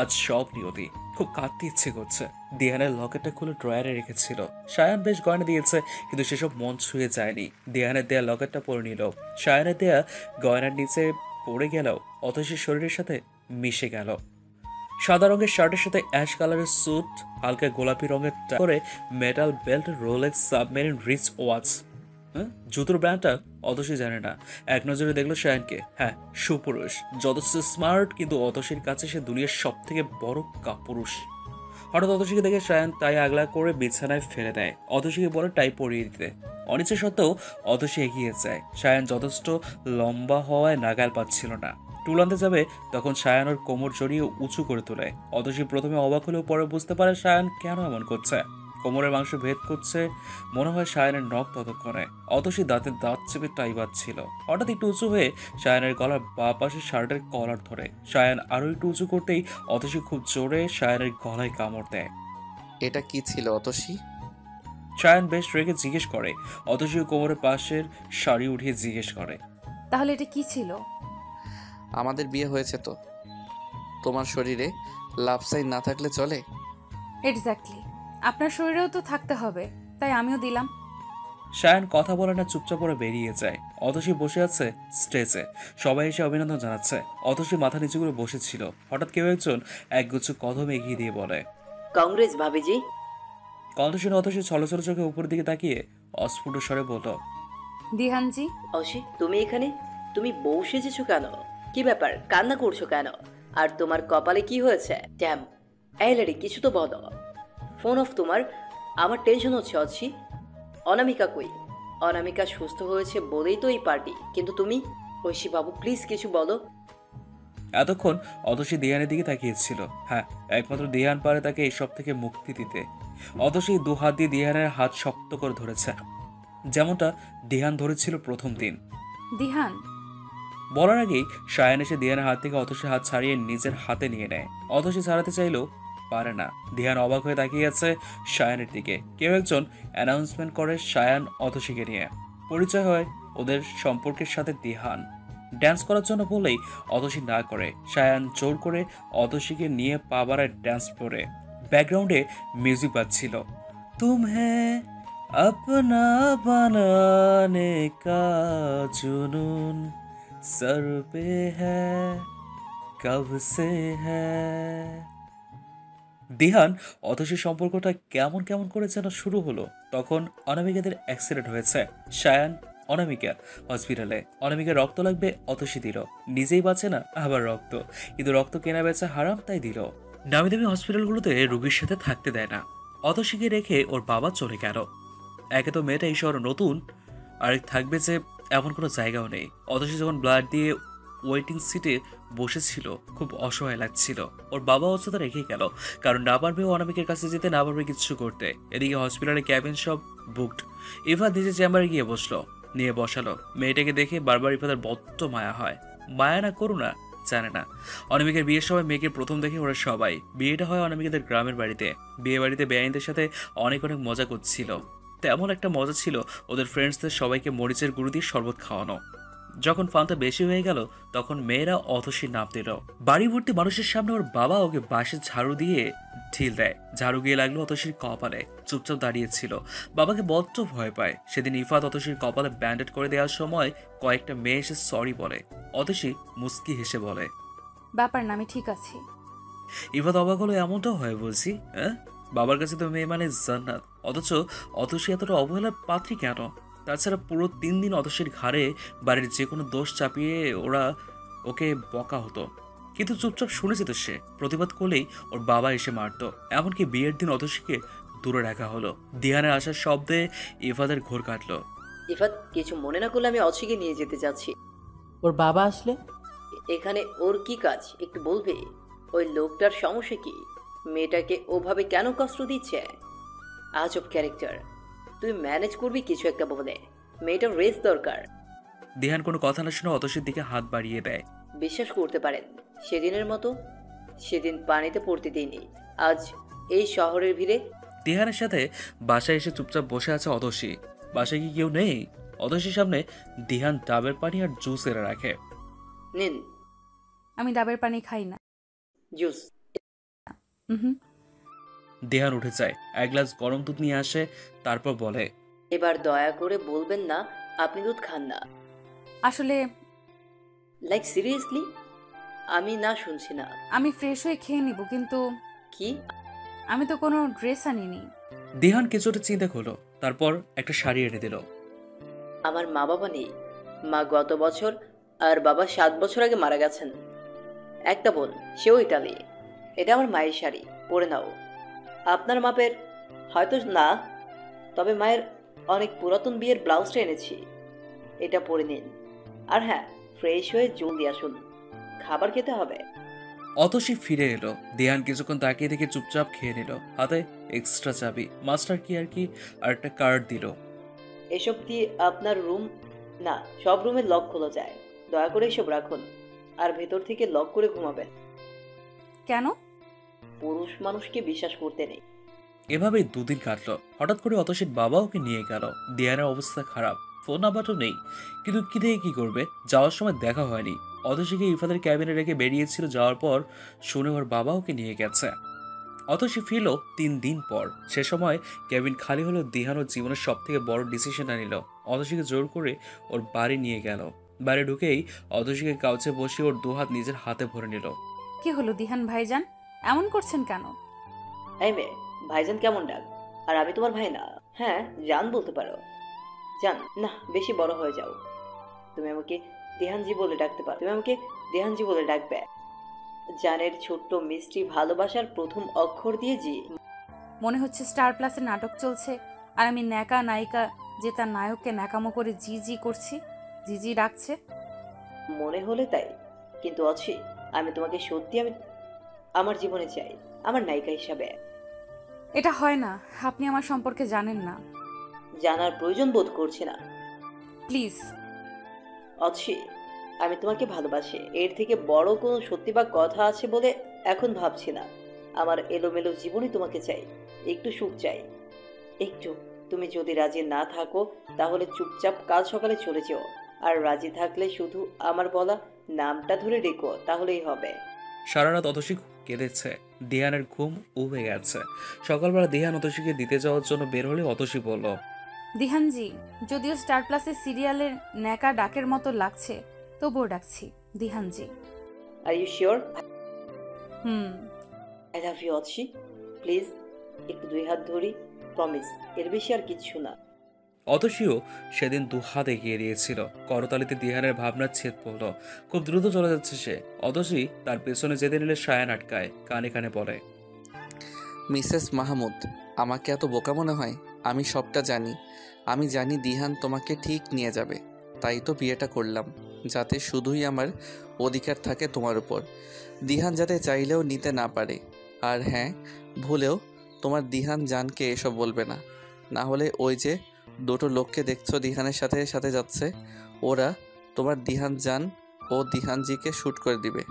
আজ সব নিয়তি। খুব কাঁদতে ইচ্ছে করছে। দিহানের লকেটটা খুলে ড্রয়ারে রেখেছিল। সায়ান বেশ গয়না দিয়েছে, কিন্তু সেসব মন ছুঁয়ে যায়নি। দিহানের দেয়া লকেটটা পরে নিল। সায়ানের দেয়া গয়নার নিচে পড়ে গেল, অতসীর শরীরের সাথে মিশে গেল। সাদা রঙের শার্টের সাথে অ্যাশ কালারের স্যুট, হালকা গোলাপি রঙের করে মেটাল বেল্ট, রোলেক্স সাবমেরিন রিচ ওয়াচ। জুতোর ব্র্যান্ডটা অতসী জানে না। এক নজরে দেখলো সায়ানকে। হ্যাঁ, সুপুরুষ, যথেষ্ট স্মার্ট, কিন্তু অতসীর কাছে সে দুনিয়ার সব থেকে বড় কাপুরুষ। হঠাৎ অতসীকে দেখে সায়ান টাই আগলা করে বিছানায় ফেলে দেয়। অতসীকে বলে টাই পরিয়ে দিতে। অনিচ্ছা সত্ত্বেও অতসী এগিয়ে যায়। সায়ান যথেষ্ট লম্বা হওয়ায় নাগাল পাচ্ছিল না। টুল আনতে যাবে, তখন সায়ান ওর কোমর জড়িয়ে উঁচু করে তোলে। অতসী প্রথমে অবাক হলেও পরে বুঝতে পারে সায়ান কেন এমন করছে। কোমরের মাংস ভেদ করছে, মনে হয় সায়ানের নখ ততক্ষণে। অতসী দাঁতের দাঁত চেপে টাই বাঁধছিল। হঠাৎ একটু উঁচু হয়ে সায়ানের গলার বা পাশে শার্টের কলার ধরে। সায়ান আরো একটু উঁচু করতেই অতসী খুব জোরে সায়ানের গলায় কামড় দেয়। এটা কি ছিল অতসী? সায়ান বেশ রেগে জিজ্ঞেস করে। অতসী কোমরের পাশের শাড়ি উঠিয়ে জিজ্ঞেস করে, তাহলে এটা কি ছিল? আমাদের বিয়ে হয়েছে তো, তোমার শরীরে লাভ সাইন না থাকলে চলে? এক্স্যাক্টলি, আপনার শরীরেও তো থাকতে হবে, তাই আমিও দিলাম। সায়ান কথা বলে না, চুপচাপ করে বেরিয়ে যায়। অতসী বসে আছে স্টেজে। সবাই এসে অভিনন্দন জানাচ্ছে। অতসী মাথা নিচু করে বসেছিল। হঠাৎ কেউ একজন একগুচ্ছ কদম এগিয়ে দিয়ে বলে, কংগ্রেস ভাবিজি। কণ্ঠ শুনে অতসী ছলছল চোখে উপর দিকে তাকিয়ে অস্ফুট স্বরে বলল, দিহানজি। অসি, তুমি এখানে? তুমি বউ সেজেছো কেন? কি ব্যাপার, কান্না করছো কেন? আর তোমার কপালে কি হয়েছে? ড্যাম, এই লেডি, কিছু তো বলো। ফোন অফ তোমার। আমার টেনশন হচ্ছে অছি। অনামিকা কই? অনামিকা সুস্থ হয়েছে বলেই তো এই পার্টি, কিন্তু তুমি ঐশী বাবু প্লিজ কিছু বলো। এতক্ষণ অতসী দিহানের দিকে তাকিয়েছিল। হ্যাঁ, একমাত্র দিহান পারে তাকে এইসব থেকে মুক্তি দিতে। অতসী দু হাত দিয়ে দিহানের হাত শক্ত করে ধরেছে, যেমনটা দিহান ধরেছিল প্রথম দিন। দিহান, বলার আগেই সায়ান এসে দিহানের হাত থেকে অতসীর হাত ছাড়িয়ে নিজের হাতে নিয়ে নেয়। অতসী ছাড়াতে চাইলেও পারে না। দিহান অবাক হয়ে তাকিয়ে আছে সায়ানের দিকে। কেউ একজন অ্যানাউন্সমেন্ট করে সায়ান অতসীকে নিয়ে। পরিচয় হয় ওদের সম্পর্কের সাথে দিহান। ড্যান্স করার জন্য বলেই অতসী না করে। সায়ান জোর করে অতসীকে নিয়ে পা বাড়ায় ড্যান্স করে। ব্যাকগ্রাউন্ডে মিউজিক বাজছিল। তুমহে अपना बनाने का जुनून सर पे है कब से है। দিহান অতসীর সম্পর্কটা কেমন কেমন করে যেন শুরু হলো। তখন অনামিকাদের অ্যাক্সিডেন্ট হয়েছে। সায়ান অনামিকা হসপিটালে। অনামিকা রক্ত লাগবে, অতসী দিল। নিজেই বাঁচে না, আবার রক্ত। কিন্তু রক্ত কেনা বেচা হারাম, তাই দিল। নামি দামি হসপিটালগুলোতে রোগীর সাথে থাকতে দেয় না। অতসীকে রেখে ওর বাবা চলে গেল। একে তো মেয়েটা এই শহরে নতুন, আর থাকবে যে এমন কোনো জায়গাও নেই। অতসী যখন ব্লাড দিয়ে ওয়েটিং সিটে বসেছিল, খুব অসহায় লাগছিল। ওর বাবা অযথা রেখে গেল, কারণ না পারবে ও অনামিকের কাছে যেতে, না পারবে কিছু করতে। এদিকে হসপিটালে ক্যাবিন সব বুকড। ইফাত নিজের চেম্বারে গিয়ে বসলো, নিয়ে বসালো। মেয়েটাকে দেখে বারবার ইফাতের বড্ড মায়া হয়। মায়া না করুণা জানে না। অনামিকার বিয়ের সময় মেয়েকে প্রথম দেখে ওরা সবাই। বিয়েটা হয় অনামিকাদের গ্রামের বাড়িতে। বিয়ে বাড়িতে বেআইনদের সাথে অনেক অনেক মজা করছিল। তেমন একটা মজা ছিল ওদের ফ্রেন্ডসদের সবাইকে মরিচের গুঁড়ো দিয়ে শরবত খাওয়ানো। যখন ফানটা বেশি হয়ে গেল, তখন মেয়েরা অতসীর নাম দিল। বাড়ি ভর্তি মানুষের সামনে ওর বাবা ওকে বাঁশের ঝাড়ু দিয়ে ঢিল দেয়। ঝাড়ু গিয়ে লাগলো অতসীর কপালে। চুপচাপ দাঁড়িয়েছিল। বাবাকে বড্ড ভয় পায়। সেদিন ইফাত অতসীর কপালে ব্যান্ডেড করে দেওয়ার সময় কয়েকটা মেয়ে এসে সরি বলে। অতসী মুস্কি হেসে বলে, ব্যাপার না, আমি ঠিক আছি। ইফাত অবাক হলো, এমনটাও হয় বলছি? হ্যাঁ, বাবার কাছে তো মেয়ে মানে জান্নাত, অথচ অতসী এতটা অবহেলার পাত্রী কেন? তাছাড়া পুরো 3 দিন অতসীর ঘাড়ে বাড়ির যে কোনো দোষ চাপিয়ে ওকে বকা হতো, কিন্তু চুপচাপ শুনে যেত সে। প্রতিবাদ করলেই ওর বাবা এসে মারত। এমনকি বিয়ের দিন অতসীকে দূরে রাখা হলো। দিহানের আসার শব্দে ইফাতের ঘোর কাটলো। ইফাত কিছু মনে না করলে আমি অতসীকে নিয়ে যেতে যাচ্ছি। ওর বাবা আসলে? এখানে ওর কি কাজ একটু বলবে? ওই লোকটার সমস্যা কি? মেয়েটাকে ওভাবে কেন কষ্ট দিচ্ছে? আজব ক্যারেক্টার। তুই ম্যানেজ করবি কিছু একটা বলে। মেয়েটার রেস্ট দরকার। দিহান কোনো কথা না শুনে অতসীর দিকে হাত বাড়িয়ে দেয়। বিশ্বাস করতে পারেন, সেদিনের মতো সেদিন পানিতে পড়তে দিইনি, আজ এই শহরের ভিড়ে। দিহানের সাথে বাসায় এসে চুপচাপ বসে আছে অতসী। বাসায় কি কেউ নেই? অতসীর সামনে দিহান ডাবের পানি আর জুস এনে রাখে। নিন। আমি ডাবের পানি খাই না। জুস। দিহান উঠে যায়, এক গ্লাস গরম দুধ নিয়ে আসে, তারপর বলে, এবার দয়া করে বলবেন না আপনি দুধ খান না। আসলে লাইক সিরিয়াসলি? আমি না শুনছি না। আমি ফ্রেশ হয়ে খেয়ে নিব, কিন্তু কি? আমি তো কোনো ড্রেস আনিনি। দিহান কিছুটা চিন্তা করলো, তারপর একটা শাড়ি এনে দিল। আমার মা বাবা নেই। মা গত বছর আর বাবা 7 বছর আগে মারা গেছেন। একটা বোন, সেও ইটালি। এটা আমার মায়ের শাড়ি, পরে নাও। আপনার মাপের হয়তো না, তবে মায়ের অনেক পুরাতন বিয়ের ব্লাউজটা এনেছি, এটা পরে নিন। আর হ্যাঁ, ফ্রেশ হয়ে জলদি আসুন, খাবার খেতে হবে। অতসী ফিরে এলো। দিহান কিছুক্ষণ তাকিয়ে থেকে চুপচাপ খেয়ে নিল। হাতে এক্সট্রা চাবি, মাস্টার কি আর একটা কার্ড দিল। এসব কি আপনার রুম? না, সব রুমে লক খোলা যায়। দয়া করে এসব রাখুন, আর ভেতর থেকে লক করে ঘুমাবেন। কেন? পুরুষ মানুষকে বিশ্বাস করতে নেই। এভাবেই 2 দিন কাটলো। হঠাৎ করে অতসীর বাবা ওকে নিয়ে গেল। দিহানের অবস্থা খারাপ, ফোন নাম্বারও নেই, কিন্তু কি থেকে কি করবে? যাওয়ার সময় দেখা হয়নি। অতসীকে ইফাদের ক্যাবিনে রেখে বেরিয়েছিল। যাওয়ার পর শুনে ওর বাবা ওকে নিয়ে গেছে। অতসী ফিরল 3 দিন পর। সে সময় ক্যাবিন খালি হলো। দিহান ওর জীবনের সব থেকে বড় ডিসিশনটা নিল। অতসীকে জোর করে ওর বাড়ি নিয়ে গেল। বাড়ি ঢুকেই অতসীকে কাউচে বসে ওর 2 হাত নিজের হাতে ভরে নিল। কি হলো দিহান ভাইজান, এমন করছেন কেন? এই মেয়ে, ভাইজান কেমন ডাক? আর আমি তোমার ভাই না? হ্যাঁ, জান বলতে পারো। জান না, বেশি বড় হয়ে যাও। তুমি আমাকে দেহানজি বলে ডাকতে পারো। তুমি আমাকে দেহানজি বলে ডাকবে। জানের ছোট্ট মিষ্টি ভালোবাসার প্রথম অক্ষর দিয়ে জি। মনে হচ্ছে স্টার প্লাসের নাটক চলছে আর আমি ন্যাকা নায়িকা যে তার নায়ককে ন্যাকামো করে জি জি করছি, জি জি ডাকছে? মনে হলে তাই, কিন্তু আমি তোমাকে সত্যি আমার জীবনে চাই, আমার নায়িকা হিসাবে। এটা হয় না, আপনি আমার সম্পর্কে জানেন না। জানার প্রয়োজন বোধ করছি না। প্লিজ। আমি তোমাকে ভালোবাসি, এর থেকে বড় কোনো সত্যি বা কথা আছে বলে এখন ভাবছি না। আমার এলোমেলো জীবনে তোমাকে চাই, একটু সুখ চাই, একটু। তুমি যদি রাজি না থাকো তাহলে চুপচাপ কাল সকালে চলে যেও, আর রাজি থাকলে শুধু আমার বলা নামটা ধরে ডেকো, তাহলেই হবে। সারা রাত অতসী কেঁদেছে, দিহানের ঘুম উবে গেছে। সকালবেলা দিহান অতসীকে দিতে যাওয়ার জন্য বের হলে অতসী বলল, দিহানজি, যদিও স্টার প্লাসের সিরিয়ালের ন্যাকা ডাকের মতো লাগছে, তবুও ডাকছি Dihanji. Are you sure? Hmm. I love you please, একটু দুই হাত ধরি, প্রমিস, এর বেশি আর কিচ্ছু না। অতসীও সেদিন দুহাত এগিয়ে দিয়েছিল। করতালিতে দিহানের ভাবনার ছেদ পড়ল। খুব দ্রুত চলে যাচ্ছে সে। অতসী তার পেছনে যেতে নিলে সায়ান আটকায়, কানে কানে বলে, মিসেস মাহমুদ, আমাকে এত বোকা মনে হয়? আমি সবটা জানি। আমি জানি দিহান তোমাকে ঠিক নিয়ে যাবে, তাই তো বিয়েটা করলাম, যাতে শুধুই আমার অধিকার থাকে তোমার উপর, দিহান যাতে চাইলেও নিতে না পারে। আর হ্যাঁ, ভুলেও তোমার দিহান জানকে এসব বলবে না, না হলে ওই যে দুটো লোককে দেখছো দিহানের সাথে সাথে যাচ্ছে, ওরা তোমার দিহান জান ও দিহানজিকে শ্যুট করে দিবে।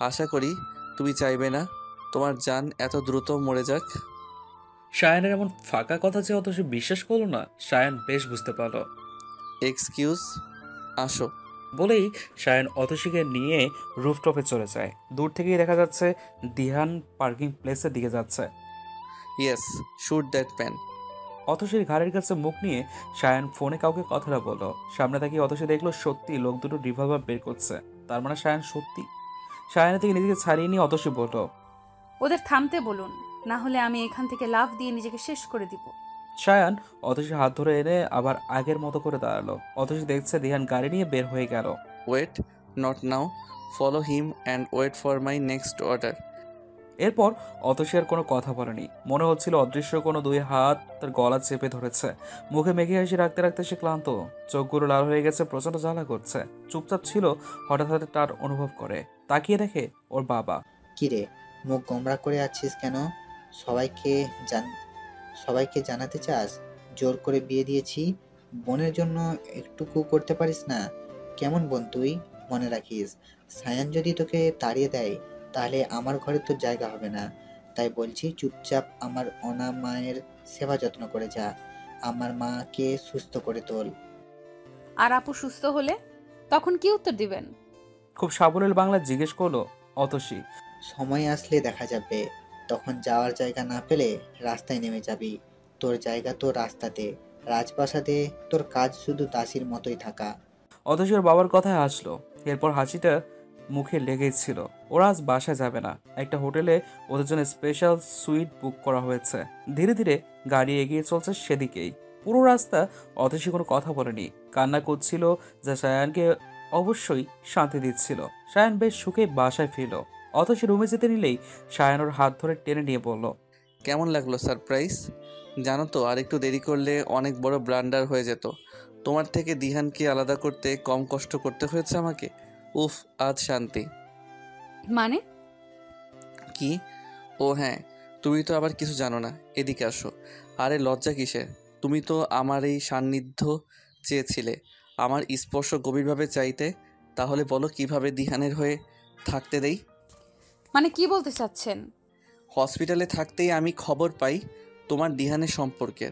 আশা করি তুমি চাইবে না তোমার জান এত দ্রুত মরে যাক। সায়ানের এমন ফাঁকা কথা যে অতসী বিশ্বাস করলো না। সায়ান বেশ বুঝতে পারল। এক্সকিউজ, আসো বলেই সায়ান অতসীকে নিয়ে রুফটপে চলে যায়। দূর থেকেই দেখা যাচ্ছে দিহান পার্কিং প্লেসের দিকে যাচ্ছে। Yes, shoot that pan. অতসীর ঘাড়ের কাছে মুখ নিয়ে সায়ান ফোনে কাউকে কথাটা বলল। সামনে তাকিয়ে অতসী দেখলো সত্যি লোক দুটো রিভলভার বের করছে। তার মানে সায়ান সত্যি। সায়ানের থেকে নিজেকে ছাড়িয়ে নিয়ে অতসী বলল, ওদের থামতে বলুন, না হলে আমি এখান থেকে লাফ দিয়ে নিজেকে শেষ করে দিব। সায়ান অতসীর হাত ধরে এনে আবার আগের মতো করে দাঁড়ালো। অতসী দেখছে দিহান গাড়ি নিয়ে বের হয়ে গেল। Wait, not now, follow him and wait for my next order. এরপর অতসী আর কোনো কথা বলেনি। মনে হচ্ছিল অদৃশ্য কোনো দুই হাত তার গলা চেপে ধরেছে। মুখে মেঘে হাসি রাখতে রাখতে সে ক্লান্ত, চোখগুলো লাল হয়ে গেছে, প্রচন্ড জ্বালা করছে। চুপচাপ ছিল, হঠাৎ হঠাৎ তার অনুভব করে। তাকিয়ে দেখে ওর বাবা। কিরে, মুখ গোমরা করে আছিস কেন? সবাইকে সবাইকে জানাতে চাস জোর করে বিয়ে দিয়েছি? বোনের জন্য একটুকু করতে পারিস না? কেমন বোন তুই? মনে রাখিস, সায়ান যদি তোকে তাড়িয়ে দেয় তাহলে আমার ঘরে তোর জায়গা হবে না। তাই বলছি, চুপচাপ আমার অনামায়ের সেবা যত্ন করে যা, আমার মাকে সুস্থ করে তোল। আর আপু সুস্থ হলে তখন কি উত্তর দিবেন? খুব সাবলীল বাংলা জিজ্ঞেস করলো অতসী। সময় আসলে দেখা যাবে, তখন যাওয়ার জায়গা না পেলে রাস্তায় নেমে যাবি। তোর জায়গা তো রাস্তাতে, রাজপ্রাসাদে তোর কাজ শুধু দাসীর মতোই থাকা। অতসী ওর বাবার কথায় হাসলো। এরপর হাসিটা মুখে লেগেই ছিল। ওরা আজ বাসায় যাবে না। একটা হোটেলে ওদের জন্য স্পেশাল সুইট বুক করা হয়েছে। ধীরে ধীরে গাড়ি এগিয়ে চলছে সেদিকেই। পুরো রাস্তা অতসী কোনো কথা বলেনি, কান্না করছিল, যা সায়ানকে অবশ্যই শান্তি দিচ্ছিল। সায়ান বেশ সুখে বাসায় ফিরল। অতসী রুমে যেতে নিলেই সায়ান ওর হাত ধরে টেনে নিয়ে বলল, কেমন লাগলো সারপ্রাইজ? জানো তো, আর একটু দেরি করলে অনেক বড় ব্লান্ডার হয়ে যেত। তোমার থেকে দিহানকে আলাদা করতে কম কষ্ট করতে হয়েছে আমাকে। উফ, আজ শান্তি। মানে কি? ও হ্যাঁ, তুমি তো আবার কিছু জানো না। এদিকে আসো। আরে লজ্জা কিসের? তুমি তো আমার এই সান্নিধ্য চেয়েছিলে, আমার স্পর্শ গভীরভাবে চাইতে। তাহলে বলো কিভাবে দিহানের হয়ে থাকতে দেই? মানে কি বলতে চাচ্ছেন? হসপিটালে থাকতেই আমি খবর পাই তোমার দিহানের সম্পর্কে।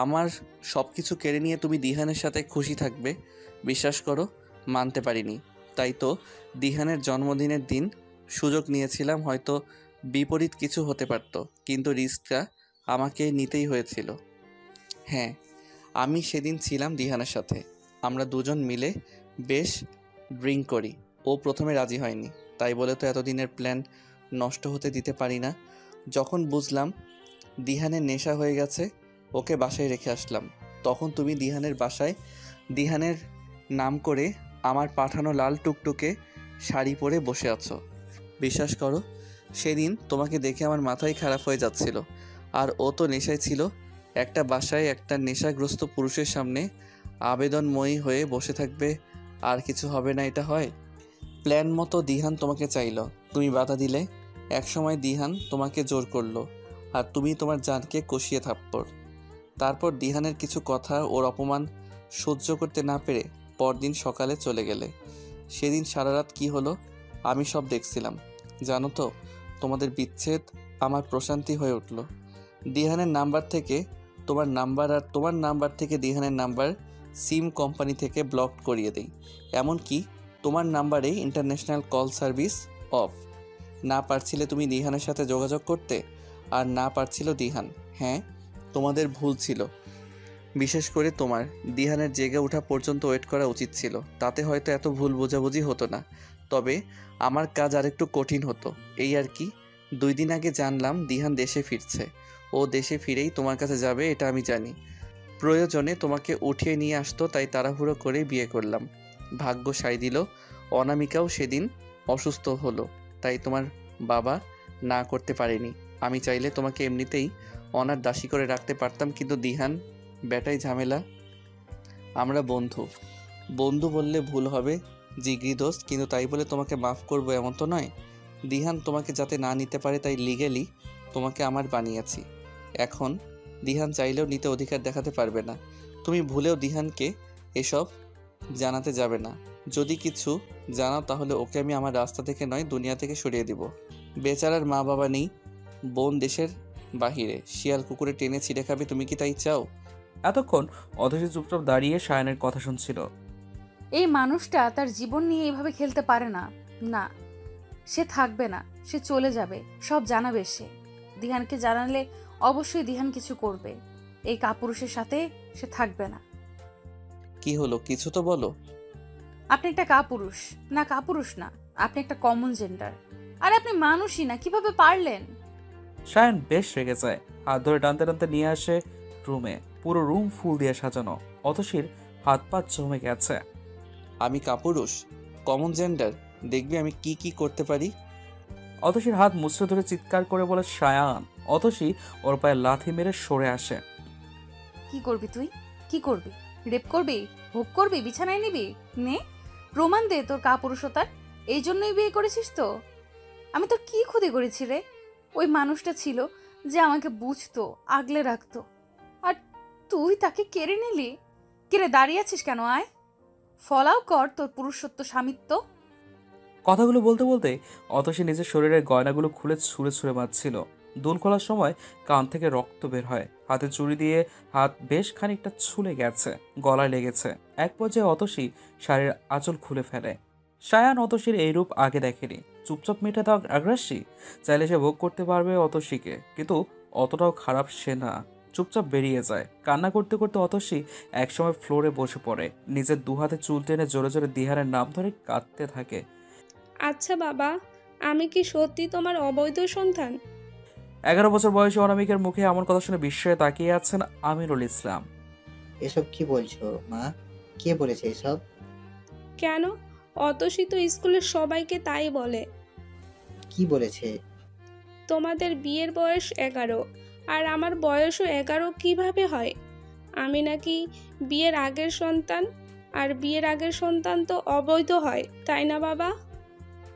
আমার সব কিছু কেড়ে নিয়ে তুমি দিহানের সাথে খুশি থাকবে, বিশ্বাস করো মানতে পারিনি। তাই তো দিহানের জন্মদিনের দিন সুযোগ নিয়েছিলাম, হয়তো বিপরীত কিছু হতে পারত, কিন্তু রিস্কটা আমাকে নিতেই হয়েছিল। হ্যাঁ, আমি সেদিন ছিলাম দিহানের সাথে। আমরা দুজন মিলে বেশ ড্রিঙ্ক করি। ও প্রথমে রাজি হয়নি, তাই বলে তো এতদিনের প্ল্যান নষ্ট হতে দিতে পারি না। যখন বুঝলাম দিহানের নেশা হয়ে গেছে, ওকে বাসায় রেখে আসলাম। তখন তুমি দিহানের বাসায় দিহানের নাম করে আমার পাঠানো লাল টুকটুকে শাড়ি পরে বসে আছো। বিশ্বাস করো, সেদিন তোমাকে দেখে আমার মাথাই খারাপ হয়ে যাচ্ছিল। আর ও তো নেশায় ছিল, একটা বাসায় একটা নেশাগ্রস্ত পুরুষের সামনে আবেদনময়ী হয়ে বসে থাকবে, আর কিছু হবে না, এটা হয়? প্ল্যান মতো দিহান তোমাকে চাইলো, তুমি বাধা দিলে। একসময় দিহান তোমাকে জোর করলো, আর তুমি তোমার জানকে কষিয়ে থাপ্পড়। তারপর দিহানের কিছু কথা, ওর অপমান সহ্য করতে না পেরে পরদিন সকালে চলে গেলে। সেদিন সারা রাত কী হলো আমি সব দেখছিলাম। জানো তো, তোমাদের বিচ্ছেদ আমার প্রশান্তি হয়ে উঠল। দিহানের নাম্বার থেকে তোমার নাম্বার, আর তোমার নাম্বার থেকে দিহানের নাম্বার সিম কোম্পানি থেকে ব্লক করিয়ে দেই। এমনকি তোমার নাম্বারে ইন্টারন্যাশনাল কল সার্ভিস অফ। না পারছিলে তুমি দিহানের সাথে যোগাযোগ করতে, আর না পারছিল দিহান। হ্যাঁ, তোমাদের ভুল ছিল। বিশেষ করে তোমার দিহানের জেগে ওঠা পর্যন্ত ওয়েট করা উচিত ছিল, তাতে হয়তো এত ভুল বোঝাবুঝি হতো না। তবে আমার কাজ আরেকটু কঠিন হতো, এই আর কি। 2 দিন আগে জানলাম দিহান দেশে ফিরছে। ও দেশে ফিরেই তোমার কাছে যাবে, এটা আমি জানি। প্রয়োজনে তোমাকে উঠিয়ে নিয়ে আসতো, তাই তাড়াহুড়ো করে বিয়ে করলাম। ভাগ্য সায় দিল, অনামিকাও সেদিন অসুস্থ হলো, তাই তোমার বাবা না করতে পারেনি। আমি চাইলে তোমাকে এমনিতেই অনার দাসী করে রাখতে পারতাম, কিন্তু দিহান বেটাই ঝামেলা। আমরা বন্ধু, বন্ধু বললে ভুল হবে, জিগরি দোস্ত, কিন্তু তাই বলে তোমাকে মাফ করবো এমন তো নয়। দিহান তোমাকে যাতে না নিতে পারে, তাই লিগেলি তোমাকে আমার বানিয়েছি। এখন দিহান চাইলেও নিতে অধিকার দেখাতে পারবে না। তুমি ভুলেও দিহানকে এসব জানাতে যাবে না। যদি কিছু জানাও তাহলে ওকে আমি আমার রাস্তা থেকে নয়, দুনিয়া থেকে সরিয়ে দিব। বেচারার মা বাবা নেই, বোন দেশের বাহিরে, শিয়াল কুকুরে টেনে ছিঁড়ে খাবে, তুমি কি তাই চাও? এতক্ষণ অতসী চুপচাপ দাঁড়িয়ে সায়ানের কথা শুনছিল। এই মানুষটা তার জীবন নিয়ে এভাবে খেলতে পারে না। না, সে থাকবে না, সে চলে যাবে, সব জানাবে সে। দিহানকে জানালে অবশ্যই দিহান কিছু করবে। এই কাপুরুষের সাথে সে থাকবে না। কি হলো, কিছু তো বলো। আপনি একটা কাপুরুষ। না, কাপুরুষ না, আপনি একটা কমন জেন্ডার। আর আপনি মানুষই না, কিভাবে পারলেন? সায়ান বেশ রেগে যায়, হাত ধরে টানতে টানতে নিয়ে আসে রুমে। পুরো রুম ফুল দিয়ে সাজানো। অতসীর হাত পা জমে গেছে। আমি কাপুরুষ, কমন জেন্ডার, দেখবি আমি কি কি করতে পারি। অতসীর হাত মুচড়ে ধরে চিৎকার করে বলে সায়ান। অতসী ওর পায়ে লাথি মেরে সরে আসে। কি করবি তুই? কি করবি? রেপ করবি? ভোগ করবি? বিছানায় নিবি? নে, প্রমাণ দে তোর কাপুরুষতার। এই জন্যই বিয়ে করেছিস তো? আমি তোর কি ক্ষতি করেছি রে? ওই মানুষটা ছিল যে আমাকে বুঝতো, আগলে রাখতো, আর তুই তাকে কেড়ে নিলি। কেড়ে দাঁড়িয়ে আছিস কেন? আয়, ফলাও কর তোর পুরুষত্ব, স্বামিত্ব। কথাগুলো বলতে বলতে অতসী নিজের শরীরের গয়নাগুলো খুলে ছুঁড়ে ছুঁড়ে মারছিল। দুল খোলার সময় কান থেকে রক্ত বের হয়। হাতে চুড়ি দিয়ে হাত বেশ খানিকটা ছুলে গেছে, গলায় লেগেছে। এক পর্যায়ে অতসী শাড়ির আঁচল খুলে ফেলে। সায়ান অতসীর এই রূপ আগে দেখেনি। চুপচাপ মেয়েটা তো আগ্রাসী, চাইলে সে ভোগ করতে পারবে অতসীকে, কিন্তু অতটাও খারাপ সে না। চুপচাপ বেরিয়ে যায়। কান্না করতে করতে অতসী একসময় ফ্লোরে বসে পড়ে। নিজের দুহাতে চুল টেনে জোরে জোরে দিহানের নাম ধরে কাঁদতে থাকে। আচ্ছা বাবা, আমি কি সত্যি তোমার অবৈধ সন্তান? 11 বছর বয়সী অনামিকার মুখে এমন কথা শুনে বিস্ময়ে তাকিয়ে আছেন আমিনুল ইসলাম। এসব কি বলছো মা? কে বলেছে এসব? কেন, অতসী তো স্কুলের সবাইকে তাই বলে। কি বলেছে? তোমাদের বিয়ের বয়স 11, আর আমার বয়সও 11 কিভাবে হয়? আমি নাকি বিয়ের আগের সন্তান, আর বিয়ের আগের সন্তান তো অবৈধ হয়, তাই না বাবা?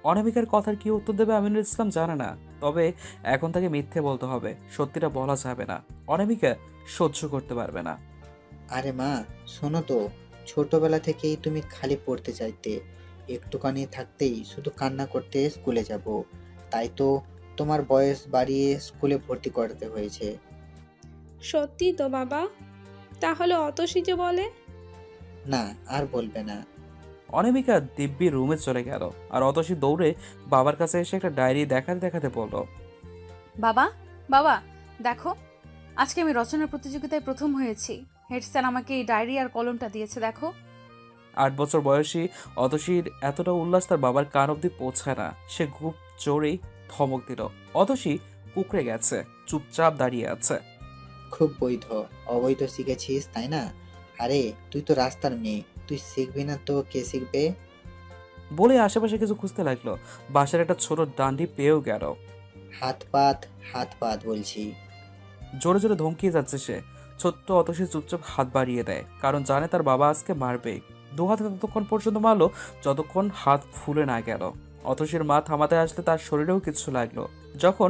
অনামিকার কথার কি উত্তর দেবে আমিনুল ইসলাম জানে না। তবে এখন তাকে মিথ্যে বলতে হবে, সত্যিটা বলা যাবে না। অনামিকা সহ্য করতে পারবে না। আরে মা, শোনো তো, ছোটবেলা থেকেই তুমি খালি পড়তে চাইতে, একটুখানি থাকতেই শুধু কান্না করতে স্কুলে যাব, তাই তো তোমার বয়স বাড়িয়ে স্কুলে ভর্তি করতে হয়েছে। সত্যি তো বাবা? তাহলে অতসী যে বলে? না, আর বলবে না। অনামিকা দিব্যি রুমে চলে গেল, আর অতসী দৌড়ে বাবার কাছে এসে একটা ডায়েরি দেখাতে দেখাতে বলল, বাবা, বাবা দেখো, আজকে আমি রচনার প্রতিযোগিতায় প্রথম হয়েছি। হেড স্যার আমাকে এই ডায়েরি আর কলমটা দিয়েছে, দেখো। 8 বছর বয়সী অতসীর এতটা উল্লাস তার বাবার কান অব্দি পৌঁছায় না। সে খুব জোরেই ধমক দিল। অতসী কুকড়ে গেছে, চুপচাপ দাঁড়িয়ে আছে। খুব বৈধ, অবৈধ শিখেছিস তাই না? আরে তুই তো রাস্তার মেয়ে, তুই শিখবি না তো কে শিখবে? বলে আশেপাশে কিছু খুঁজতে লাগলো। বাসার একটা ছোট ডান্ডি পেয়েও গেল। হাত পাত, হাত পাত বলছি। জোরে জোরে ধমকিয়ে যাচ্ছে সে। ছোট্ট অতসী চুপচাপ হাত বাড়িয়ে দেয়, কারণ জানে তার বাবা আজকে মারবে। দু হাতে ততক্ষণ পর্যন্ত মারলো যতক্ষণ হাত ফুলে না গেল। অতসীর মা থামাতে আসলে তার শরীরেও কিছু লাগলো। যখন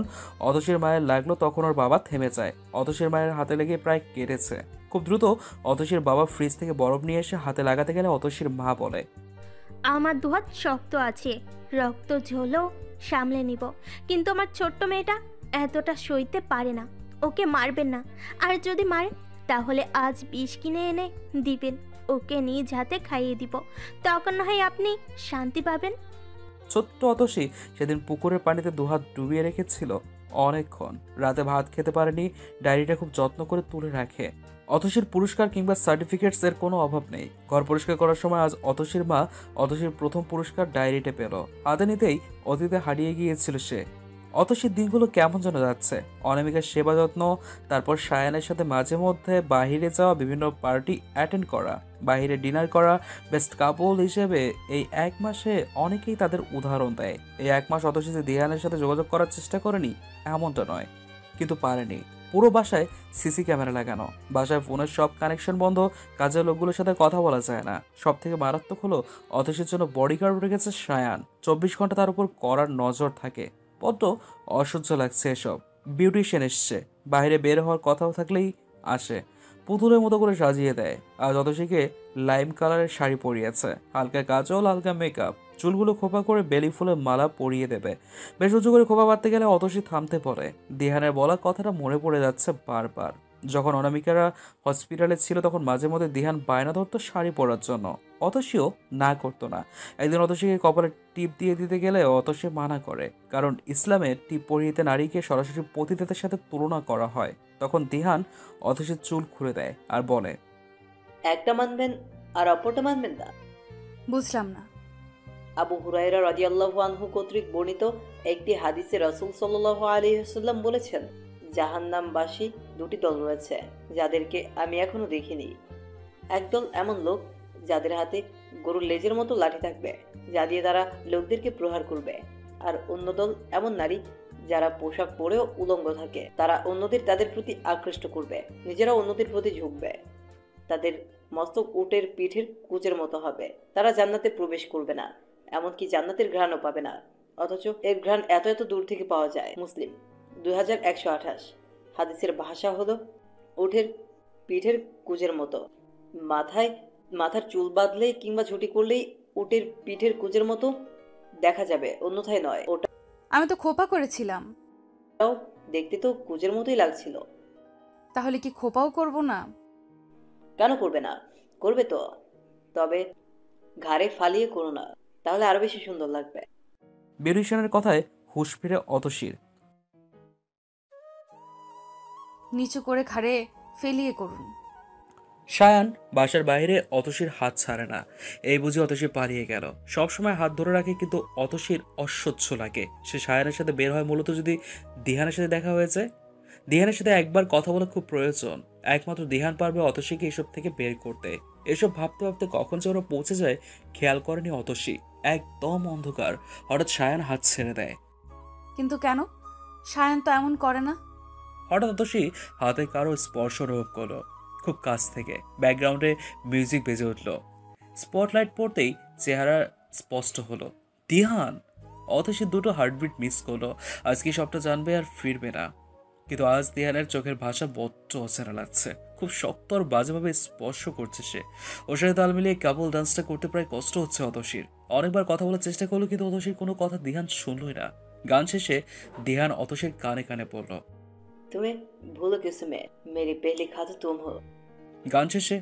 অতসীর মায়ের লাগলো তখন ওর বাবা থেমে যায়। অতসীর মায়ের হাতে লেগে প্রায় কেটেছে। খুব দ্রুত অতসীর বাবা ফ্রিজ থেকে বরফ নিয়ে এসে হাতে লাগাতে গেলে অতসীর মা বলে, আমার দুহাত শক্ত আছে, রক্ত ঝরলেও সামলে নিব, কিন্তু আমার ছোট্ট মেয়েটা এতটা সইতে পারে না। ওকে মারবেন না, আর যদি মারেন তাহলে আজ বিষ কিনে এনে দিবেন, ওকে নিজ হাতে খাইয়ে দিব, তখন না হয় আপনি শান্তি পাবেন। ছোট্ট অতসী সেদিন পুকুরের পানিতে দুহাত ডুবিয়ে রেখেছিল অনেকক্ষণ। রাতে ভাত খেতে পারেনি, ডায়েরিটা খুব যত্ন করে তুলে রাখে। অতসীর পুরস্কার কিংবা সার্টিফিকেটস এর কোনো অভাব নেই। ঘর পরিষ্কার করার সময় আজ অতসীর মা অতসীর প্রথম পুরস্কার ডায়েরিটা পেল। হাতে নিতেই অতীতে হারিয়ে গিয়েছিল সে। অতসীর দিনগুলো কেমন যেন যাচ্ছে। অনামিকার সেবা যত্ন, তারপর সায়ানের সাথে মাঝে মধ্যে বাহিরে যাওয়া, বিভিন্ন পার্টি অ্যাটেন্ড করা, বাইরে ডিনার করা। বেস্ট কাপল হিসেবে এই 1 মাসে অনেকেই তাদের উদাহরণ দেয়। এই 1 মাস অতসী যে দিহানের সাথে যোগাযোগ করার চেষ্টা করেনি এমনটা নয়, কিন্তু পারেনি। পুরো বাসায় সিসি ক্যামেরা লাগানো, বাসায় ফোনের সব কানেকশন বন্ধ, কাজের লোকগুলোর সাথে কথা বলা যায় না। সব থেকে মারাত্মক হলো অতসীর জন্য বডিগার্ড রেখেছে সায়ান। 24 ঘন্টা তার উপর করার নজর থাকে। বড্ড অসহ্য লাগছে এসব। বিউটিশিয়ান এসছে, বাইরে বের হওয়ার কথাও থাকলেই আসে, পুতুলের মতো করে সাজিয়ে দেয়। আজ অতসীকে লাইম কালারের শাড়ি পরিয়েছে, হালকা কাজল, হালকা মেকআপ, চুলগুলো খোপা করে বেলি ফুলের মালা পরিয়ে দেবে। বেশ উঁচু করে খোপা বাঁধতে গেলে অতসী থামতে পড়ে। দিহানের বলা কথাটা মনে পড়ে যাচ্ছে বারবার। যখন অনামিকারা হসপিটালে ছিল তখন মাঝে মধ্যে দিহান বায়না ধরতো শাড়ি পরার জন্য, অতসীও না করতো না। একদিন অতসীকে কপালে টিপ দিয়ে দিতে গেলে অতসী মানা করে, কারণ ইসলামে টিপ পরিয়েতে নারীকে সরাসরি পতিতাদের সাথে তুলনা করা হয়। তখন দিহান অতসীর চুল খুলে দেয় আর বলে, একটা মানবেন আর অপরটা মানবেন না। বুঝলাম না। আবু হুরায়রা রাদিয়াল্লাহু আনহু কর্তৃক বর্ণিত একটি হাদিসে রাসূল সাল্লাল্লাহু আলাইহি ওয়াসাল্লাম বলেছেন, জাহান্নামবাসী 2টি দল রয়েছে যাদেরকে আমি এখনো দেখিনি। একদল এমন লোক যাদের হাতে গরুর লেজের মতো লাঠি থাকবে, যা দিয়ে তারা লোকদেরকে প্রহার করবে। আর অন্য দল এমন নারী যারা পোশাক পরেও উলঙ্গ থাকে। তারা অন্যদের তাদের প্রতি আকৃষ্ট করবে, নিজেরা অন্যদের প্রতি ঝুঁকবে। তাদের মস্তক উটের পিঠের কুচের মতো হবে। তারা জান্নাতে প্রবেশ করবে না, এমনকি জান্নাতের ঘ্রাণও পাবে না, অথচ এর ঘ্রাণ এত এত দূর থেকে পাওয়া যায়। মুসলিম 2128। হাদিসের ভাষা হলো উটের পিঠের কুচের মতো। মাথার চুল বাঁধলেই কিংবা ঝুঁটি করলেই উটের পিঠের কুচের মতো দেখা যাবে, অন্যথায় নয়। আমি তো খোপা করেছিলাম। ওটাও দেখতে তো কুচের মতোই লাগছিল। তাহলে কি খোপাও করব না? কেন করবে না? করবে তো, তবে ঘাড়ে ফালিয়ে করো না, তাহলে আরো বেশি সুন্দর লাগবে। বিউটিশিয়ানের কথায় হুঁশ ফিরে অতসীর। নিচু করে ঘাড়ে ফেলিয়ে করুন। সায়ান বাসার বাইরে অতসীর হাত ছাড়ে না। এই বুঝি অতসী পালিয়ে গেল। সবসময় হাত ধরে রাখে, কিন্তু অতসীর অসহ্য লাগে। সে সায়ানের সাথে বের হয় মূলত যদি দিহানের সাথে দেখা হয়েছে। দিহানের সাথে একবার কথা বলা খুব প্রয়োজন। একমাত্র দিহান পারবে অতসীকে এসব থেকে বের করতে। এসব ভাবতে ভাবতে কখন যে ওরা পৌঁছে যায় খেয়াল করেনি অতসী। একদম অন্ধকার। হঠাৎ সায়ান হাত ছেড়ে দেয়। কিন্তু কেন? সায়ান তো এমন করে না। হঠাৎ অতসী হাতে কারো স্পর্শ অনুভব করলো, খুব কাছ থেকে। ব্যাকগ্রাউন্ডে মিউজিক বেজে উঠল। স্পটলাইট পড়তেই চেহারা স্পষ্ট হলো দিহান। অতসী দুটো হার্টবিট মিস করলো। আজকে সবটা জানবে আর ফিরবে না। কিন্তু আজ দিহানের চোখের ভাষা বড্ড অচেনা লাগছে। খুব শক্ত আর বাজেভাবে স্পর্শ করছে সে। ওর সাথে তাল মিলিয়ে কাপল ডান্সটা করতে প্রায় কষ্ট হচ্ছে অতসীর। অনেকবার কথা বলার চেষ্টা করলো, কিন্তু অতসীর কোনো কথা দিহান শুনলই না। গান শেষে দিহান অতসীর কানে কানে বলল, তুমি ভুলো কিছু মে, মেরি পেহলি খাতো তুম হো। গান শেষে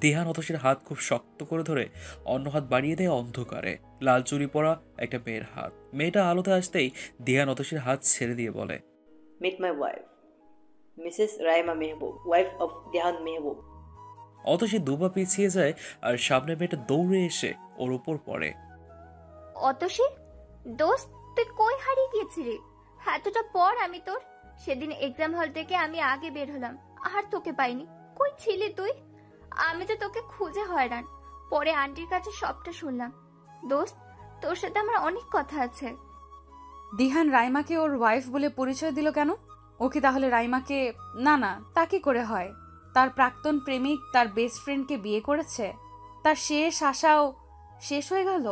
দিহান অতসীর হাত খুব শক্ত করে ধরে অন্য হাত বাড়িয়ে দেয় অন্ধকারে। লাল চুড়ি পরা একটা মেয়ের হাত। মেয়েটা আলোতে আসতেই দিহান অতসীর হাত ছেড়ে দিয়ে বলে, meet my wife, Mrs Raima Mehboob, wife of Dihan Mehboob. অতসী দুপা পিছিয়ে যায় আর সামনে মেয়েটা দৌড়ে এসে ওর উপর পড়ে। অতসী দোস্ত, তুই কই হারিয়ে গিয়েছিলি? এতটা পর আমি তোর সেদিন এক্সাম হল থেকে আমি আগে বের হলাম, আর তোকে পাইনি। কই ছিলি তুই? আমি তো তোকে খুঁজে হয়রান। পরে আন্টির কাছে সবটা শুনলাম। দোস্ত, তোর সাথে আমার অনেক কথা আছে। দিহান রাইমাকে ওর ওয়াইফ বলে পরিচয় দিল কেন? ও কি তাহলে রাইমাকে? না না, তা কি করে হয়? তার প্রাক্তন প্রেমিক তার বেস্ট ফ্রেন্ডকে বিয়ে করেছে, তার শেষ আশাও শেষ হয়ে গেল।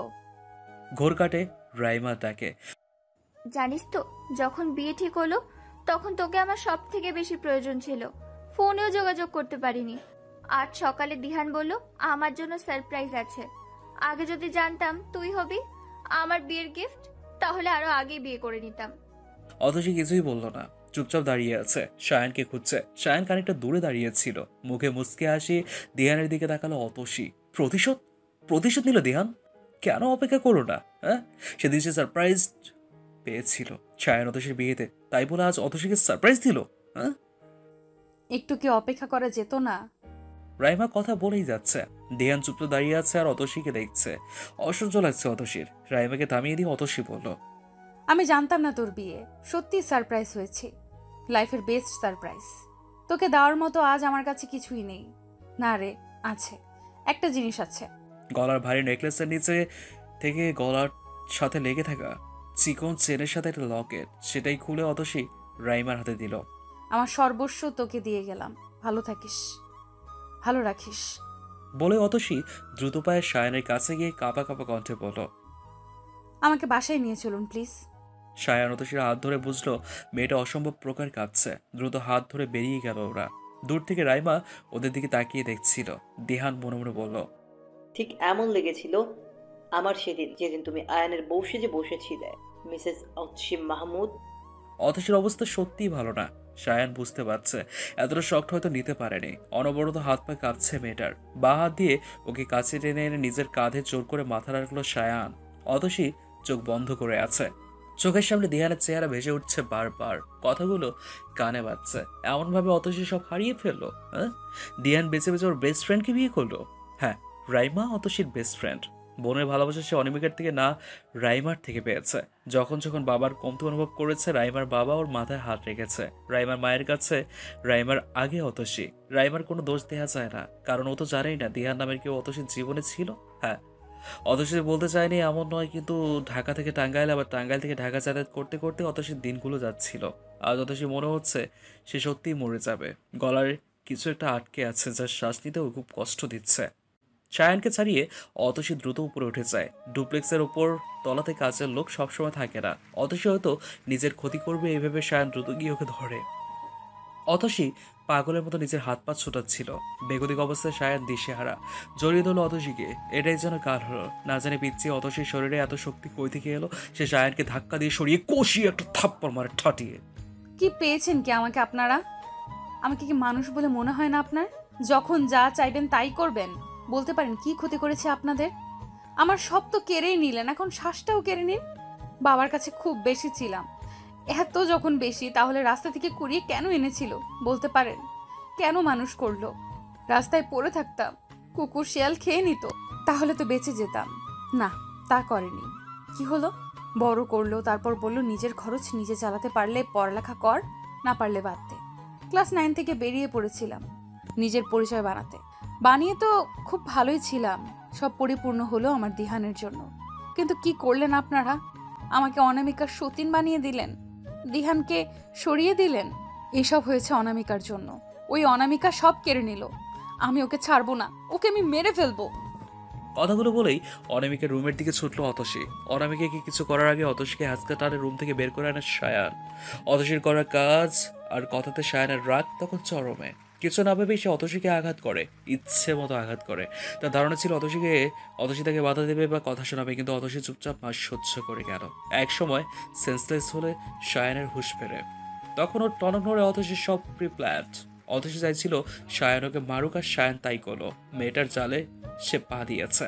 ঘোর কাটে রাইমা তাকে। জানিস তো, যখন বিয়ে ঠিক হলো তখন তোকে আমার সব থেকে বেশি প্রয়োজন ছিল। ফোনেও যোগাযোগ করতে পারিনি। আজ সকালে দিহান বলল আমার জন্য সারপ্রাইজ আছে। আগে যদি জানতাম তুই হবি আমার বিয়ের গিফট, তাহলে আরো আগে বিয়ে করে নিতাম। অতসী কিছুই বলল না, চুপচাপ দাঁড়িয়ে আছে, শায়ানকে খুঁজছে। শায়ান খানিকটা দূরে দাঁড়িয়েছিল, মুখে মুচকে হাসি। দিহানের দিকে তাকালো অতসী। প্রতিশোধ প্রতিশোধ নিল দিহান? কেন অপেক্ষা করলো না? হ্যাঁ, সেদিন সে সারপ্রাইজ পেয়েছিল শায়ান অতসীর বিয়েতে, তাই বলে আজ অতসীকে সারপ্রাইজ দিল? হ্যাঁ, একটু কি অপেক্ষা করা যেত না? রাইমা কথা বলেই যাচ্ছে, দিহান চুপচাপ দাঁড়িয়ে আছে আর অতসীকে দেখছে। অসহ্য লাগছে অতসীর। রাইমাকে থামিয়ে দিয়ে অতসী বলল, আমি জানতাম না তোর বিয়ে। সত্যি সারপ্রাইজ হয়েছে, লাইফের বেস্ট সারপ্রাইজ। তোকে দেওয়ার মতো আজ আমার কাছে কিছুই নেই। না রে, আছে, একটা জিনিস আছে। গলার ভারী নেকলেসের নিচে থেকে গলার সাথে লেগে থাকা চিকন চেনের সাথে একটা লকেট, সেটাই খুলে অতসী রাইমার হাতে দিল। আমার সর্বস্ব তোকে দিয়ে গেলাম, ভালো থাকিস, ভালো রাখিস। বলে অতসী দ্রুত পায়ে শায়ানের কাছে গিয়ে কাঁপা কাঁপা কণ্ঠে বলল, আমাকে বাসায় নিয়ে চলুন প্লিজ। শায়ান অতসীর হাত ধরে বুঝলো মেয়েটা অসম্ভব প্রকার কাঁদছে। দ্রুত হাত ধরে বেরিয়ে গেল ওরা। দূর থেকে রাইমা ওদের দিকে তাকিয়ে দেখছিল। দিহান মনে মনে বলল, ঠিক এমন লেগেছিল আমার সেদিন, যেদিন তুমি আয়ানের বউ সেজে বসেছিলে, মিসেস অতসী মাহমুদ। অতসীর অবস্থা সত্যিই ভালো না। শায়ান বুঝতে পারছে এতটা শক্ত হয়তো নিতে পারেনি। অনবরত হাত পা কাঁপছে মেয়েটার। বা হাত দিয়ে ওকে কাছে টেনে এনে নিজের কাঁধে জোর করে মাথা রাখলো শায়ান। অতসী চোখ বন্ধ করে আছে। চোখের সামনে দিহানের চেহারা ভেসে উঠছে বারবার। কথাগুলো কানে বাজছে। এমনভাবে অতসী সব হারিয়ে ফেললো। হ্যাঁ, দিহান বেঁচে বেঁচে ওর বেস্ট ফ্রেন্ডকে বিয়ে করলো। হ্যাঁ, রাইমা অতসীর বেস্ট ফ্রেন্ড। বোনের ভালোবাসা সে অনামিকার থেকে না, রাইমার থেকে পেয়েছে। যখন যখন বাবার কমতি অনুভব করেছে, রাইমার বাবা ওর মাথায় হাত রেখেছে। রাইমার মায়ের কাছে রাইমার আগে অতসী। রাইমার কোনো দোষ দেওয়া যায় না, কারণ ও তো জানেই না দিহান নামের কেউ অতসীর জীবনে ছিল। হ্যাঁ, অতসী বলতে চায়নি এমন নয়, কিন্তু ঢাকা থেকে টাঙ্গাইল, আবার টাঙ্গাইল থেকে ঢাকা যাতায়াত করতে করতে অতসীর দিনগুলো যাচ্ছিল। আজ অতসী মনে হচ্ছে সে সত্যিই মরে যাবে। গলার কিছু একটা আটকে আছে, যার শ্বাস নিতেও খুব কষ্ট দিচ্ছে। শায়ানকে ছাড়িয়ে অতসী দ্রুত উপরে উঠে যায়। ডুপ্লেক্সের ওপর তলাতে কাজের লোক সবসময় থাকে না। অতসী হয়তো নিজের ক্ষতি করবে এইভাবে শায়ান দ্রুত গিয়ে ওকে ধরে। অতসী পাগলের মতো নিজের হাত পা ছোটাচ্ছিল। বেগতিক অবস্থায় শায়ান দিশেহারা জড়িয়ে ধরল অতসীকে। এটাই যেন কার হলো না জানে পিছিয়ে অতসীর শরীরে এত শক্তি কই থেকে এলো। সে শায়ানকে ধাক্কা দিয়ে সরিয়ে কষিয়ে একটা থাপ্পড় মারে ঠাটিয়ে। কি পেয়েছেন কি আমাকে আপনারা? আমাকে কি মানুষ বলে মনে হয় না আপনার? যখন যা চাইবেন তাই করবেন। বলতে পারেন কি ক্ষতি করেছে আপনাদের? আমার সব তো কেড়েই নিলেন, এখন শ্বাসটাও কেড়ে নিন। বাবার কাছে খুব বেশি ছিলাম, এত যখন বেশি, তাহলে রাস্তা থেকে কুড়িয়ে কেন এনেছিল বলতে পারেন? কেন মানুষ করলো? রাস্তায় পড়ে থাকতাম, কুকুর শিয়াল খেয়ে নিত, তাহলে তো বেঁচে যেতাম। না, তা করেনি। কি হলো? বড় করলো, তারপর বলল নিজের খরচ নিজে চালাতে পারলে পড়ালেখা কর, না পারলে বাদ দে। ক্লাস 9 থেকে বেরিয়ে পড়েছিলাম নিজের পরিচয় বানিয়ে তো খুব ভালোই ছিলাম। সব পরিপূর্ণ হলো আমার দিহানের জন্য। কিন্তু কি করলেন আপনারা? আমাকে অনামিকার সতীন বানিয়ে দিলেন, দিহানকে সরিয়ে দিলেন। এসব হয়েছে অনামিকার জন্য। ওই অনামিকা সব কেড়ে নিল। আমি ওকে ছাড়বো না, ওকে আমি মেরে ফেলবো। কথাগুলো বলেই অনামিকার রুমের দিকে ছুটলো অতসী। অনামিকাকে কিছু করার আগে অতসীকে হাতটা টানে রুম থেকে বের করে আনে শায়ান। অতসীর করা কাজ আর কথাতে শায়ানের রাগ তখন চরমে। কিছু না ভেবেই সে অতসীকে আঘাত করে, ইচ্ছে মতো আঘাত করে। তার ধারণা ছিল অতসী তাকে বাধা দেবে বা কথা শোনাবে, কিন্তু অতসী চুপচাপ মাস সহ্য করে গেল। এক সময় সেন্সলেস হলে শায়ানের হুঁশ ফেরে। তখন ওর টনক নড়ে অতসীর সব প্রিপ্ল্যান্ড। অতসী চাইছিল শায়ান ওকে মারুক, আর শায়ান তাই করলো। মেয়েটার জালে সে পা দিয়েছে।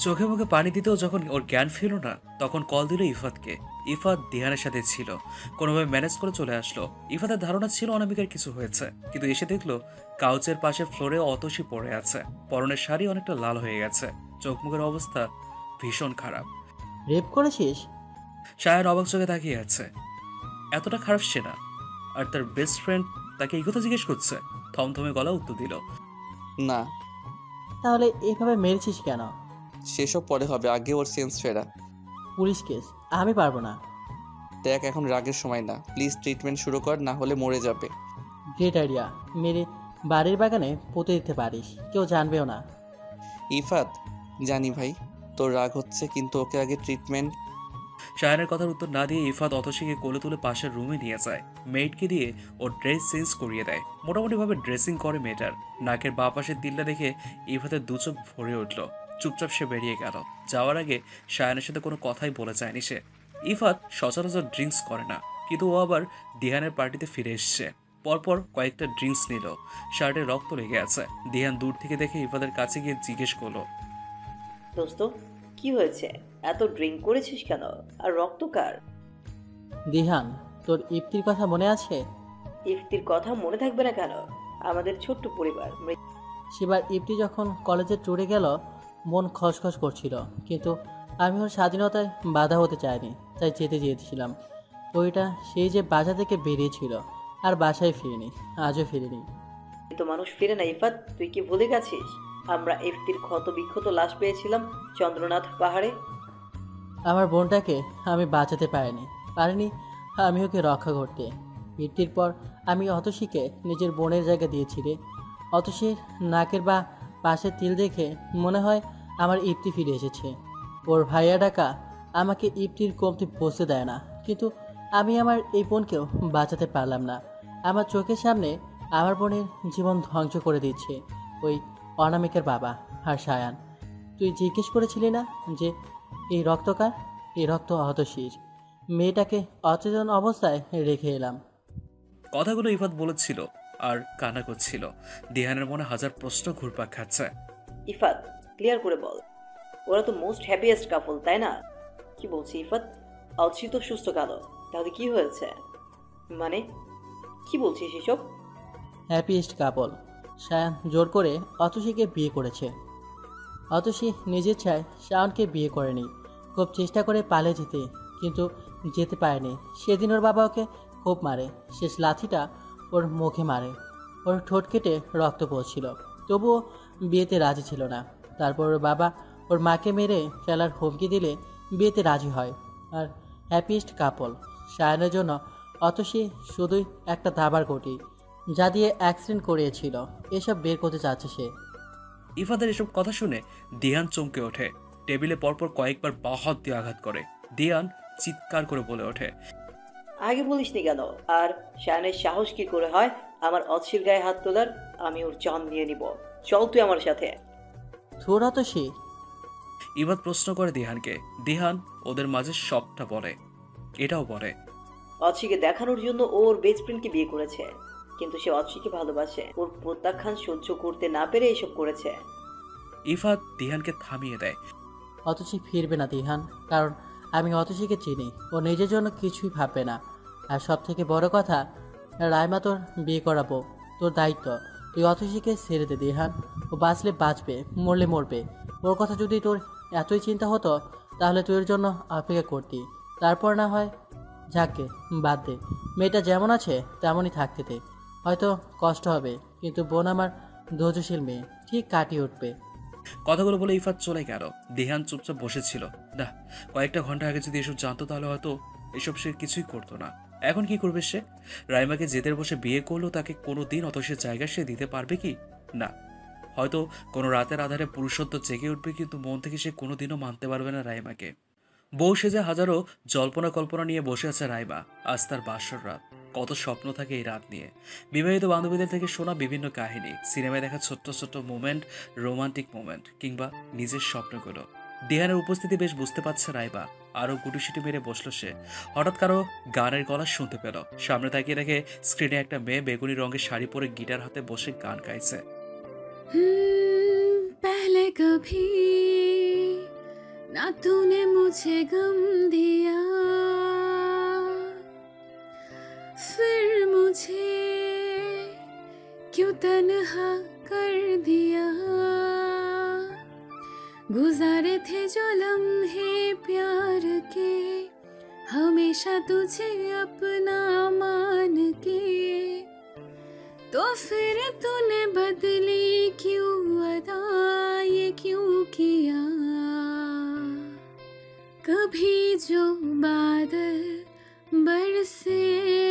চোখে মুখে পানি দিতেও যখন ওর জ্ঞান ফিরল না, তখন কল দিল ইফাতকে। ইফাত দিহানের সাথে ছিল, কোনোভাবে ম্যানেজ করে চলে আসলো। ইফাতের ধারণা ছিল অনামিকার কিছু হয়েছে, কিন্তু এসে দেখলো কাউচের পাশে ফ্লোরে অতসী পড়ে আছে। পরনের শাড়ি অনেকটা লাল হয়ে গেছে, চোখ মুখের অবস্থা ভীষণ খারাপ। রেপ করেছিস? শায়ান অবাক চোখে তাকিয়ে আছে। এতটা খারাপ সে না, আর তার বেস্ট ফ্রেন্ড তাকে এই কথা জিজ্ঞেস করছে। থমথমে গলা উত্তর দিল, না। তাহলে এভাবে মেরেছিস কেন? সেসব পরে হবে, আগে ওর সেন্স ফেরা। পুলিশ কেস আমি পারবো না। দেখ, এখন রাগের সময় না, প্লিজ ট্রিটমেন্ট শুরু কর, না হলে মরে যাবে। গ্রেট আইডিয়া, মেরে বাড়ির বাগানে পুঁতে দিতে পারিস, কেউ জানবেও না। ইফাত, জানি ভাই তোর রাগ হচ্ছে, কিন্তু ওকে আগে ট্রিটমেন্ট। শায়ানের কথার উত্তর না দিয়ে ইফাত অতসীকে কোলে তুলে পাশের রুমে নিয়ে যায়। মেয়েটকে দিয়ে ওর ড্রেস চেঞ্জ করিয়ে দেয়। মোটামুটিভাবে ড্রেসিং করে মেয়েটার। নাকের বাঁ পাশের তিলটা দেখে ইফাতের দু চোখ ভরে উঠল। চুপচাপ সে বেরিয়ে গেল। যাওয়ার আগে শায়ানের সাথে কোনো কথাই বলে যায়নি সে। ইফাত সচরাচর ড্রিঙ্কস করে না, কিন্তু ও আবার দিহানের পার্টিতে ফিরে এসছে। পরপর কয়েকটা ড্রিঙ্কস নিল। শার্টে রক্ত লেগে আছে। দিহান দূর থেকে দেখে ইফাতের কাছে গিয়ে জিজ্ঞেস করলো, দোস্ত কি হয়েছে? এত ড্রিঙ্ক করেছিস কেন? আর রক্ত কার? দিহান, তোর ইফতির কথা মনে আছে? ইফতির কথা মনে থাকবে না কেন? আমাদের ছোট্ট পরিবার। সেবার ইফতি যখন কলেজে ট্যুরে গেল, মন খসখস করছিল, কিন্তু আমি ওর স্বাধীনতায় বাধা হতে চাইনি, তাই যেতে চেয়েছিলাম। ওইটা সেই যে বাসা থেকে বেরিয়েছিল আর বাসায় ফিরিনি, আজও ফিরিনি। তো মানুষ ফিরে না ইফাত, তুই কি ভুলে গেছিস? আমরা ইফতির ক্ষত বিক্ষত লাশ পেয়েছিলাম চন্দ্রনাথ পাহাড়ে। আমার বোনটাকে আমি বাঁচাতে পারিনি আমি ওকে রক্ষা করতে। ইফতির পর আমি অতসীকে নিজের বোনের জায়গা দিয়েছি রে। অতসীর নাকের বা পাশের তিল দেখে মনে হয় আমার ইফতি ফিরে এসেছে। ওর ভাইয়া ডাকা আমাকে ইফতির কমতি বসতে দেয় না, কিন্তু আমি আমার এই বোনকেও বাঁচাতে পারলাম না। আমার চোখের সামনে আমার বোনের জীবন ধ্বংস করে দিচ্ছে ওই অনামিকার বাবা আর সায়ান। তুই জিজ্ঞেস করেছিলি না যে এই রক্তকার? এই রক্ত অতসীর। মেয়েটাকে অচেতন অবস্থায় রেখে এলাম। কথাগুলো ইফাত বলেছিল আর কান্না করছিল। দিহানের মনে হাজার প্রশ্ন ঘুরপাক খাচ্ছে। ইফাত, ক্লিয়ার করে বল, ওরা তো মোস্ট হ্যাপিয়েস্ট কাপল, তাই না? কি বলছি ইফাত? অলসি তো সুস্থ কালো, তাহলে কি হয়েছে? মানে কি বলছিস এসব? হ্যাপিয়েস্ট কাপল। সায়ান জোর করে অতসীকে বিয়ে করেছে। অতসী নিজের চায় শাওনকে বিয়ে করেনি। খুব চেষ্টা করে পালিয়ে যেতে, কিন্তু যেতে পারেনি। সেদিন ওর বাবা ওকে খুব মারে। শেষ লাথিটা ওর মুখে মারে। ওর ঠোঁট কেটে রক্ত পড়ছিল, তবুও বিয়েতে রাজি ছিল না। তারপর ওর বাবা ওর মাকে মেরে ফেলার হুমকি দিলে বিয়েতে রাজি হয়। আর হ্যাপিয়েস্ট কাপল। সায়ানের জন্য অতসী শুধুই একটা দাবার কোটি, যা দিয়ে অ্যাক্সিডেন্ট করিয়েছিল, এসব বের করতে চাচ্ছে সে। ইফাতের এসব কথা শুনে দিহান চমকে ওঠে। টেবিলে পরপর কয়েকবার বাহাত দিয়ে আঘাত করে। দিহান চিৎকার করে বলে ওঠে, আগে বলিসনি কেন? আর শায়ানের সাহস কি করে হয় আমার অচ্ছির গায়ে হাত তোলার? আমি ওর জান নিয়ে নিব। চল তুই আমার সাথে। থোর অতসী। ইফাত প্রশ্ন করে দিহানকে। দিহান ওদের মাঝে সবটা বলে। এটাও বলে, অচ্ছিকে দেখানোর জন্য ওর বেস্ট ফ্রেন্ডকে বিয়ে করেছে, কিন্তু সে অচ্ছিকে ভালোবাসে। ওর প্রত্যাখ্যান সহ্য করতে না পেরে এসব করেছে। ইফাত দিহানকে থামিয়ে দেয়। অতসী ফিরবে না দিহান, কারণ আমি অতসীকে চিনি। ও নিজের জন্য কিছুই ভাববে না। আর সব থেকে বড় কথা, রাইমা তোর বিয়ে করাবো, তোর দায়িত্ব। তুই অতসীকে ছেড়ে দে দিহান। ও বাঁচলে বাঁচবে, মরলে মরবে। ওর কথা যদি তোর এতই চিন্তা হতো, তাহলে তুই ওর জন্য অপেক্ষা করতি। তারপর না হয় যাকে বাদ দে। মেয়েটা যেমন আছে তেমনই থাকতে দে। হয়তো কষ্ট হবে, কিন্তু বোন আমার ধৈর্যশীল মেয়ে, ঠিক কাটিয়ে উঠবে। কথাগুলো বলে ইফাত চলে গেল। দিহান চুপচাপ বসেছিল। না, কয়েকটা ঘন্টা আগে যদি এসব জানতো তাহলে হয়তো এসব সে কিছুই করতো না। এখন কি করবে সে? রাইমাকে জেদের বসে বিয়ে করলো, তাকে কোনোদিন অত সে জায়গা সে দিতে পারবে কি? না। হয়তো কোনো রাতের আধারে পুরুষত্ব জেগে উঠবে, কিন্তু মন থেকে সে কোনোদিনও মানতে পারবে না রাইমাকে। বউ সেজে হাজারো জল্পনা কল্পনা নিয়ে বসে আছে রাইমা। আজ তার বাসর রাত। কত স্বপ্ন থাকে এই রাত নিয়ে। বিবাহিত বান্ধবীদের থেকে শোনা বিভিন্ন কাহিনী, সিনেমায় দেখা ছোট্ট ছোট্ট মোমেন্ট, রোমান্টিক মোমেন্ট, কিংবা নিজের স্বপ্নগুলো। দিহানের উপস্থিতি বেশ বুঝতে পারছে রাইমা। আরো গুটিসুটি মেরে বসলো সে। হঠাৎ কারো গানের গলা শুনতে পেল। সামনে তাকিয়ে দেখে স্ক্রিনে একটা মেয়ে বেগুনি রঙের শাড়ি পরে গিটার হাতে বসে গান গাইছে। पहले कभी ना तूने मुझे गम दिया, फिर मुझे क्यों तन्हा कर दिया। गुजारे थे जो लम्हे प्यार के, हमेशा तुझे अपना मान के, तो फिर तूने बदली क्यों अदा, ये क्यों किया। कभी जो बादल बरसे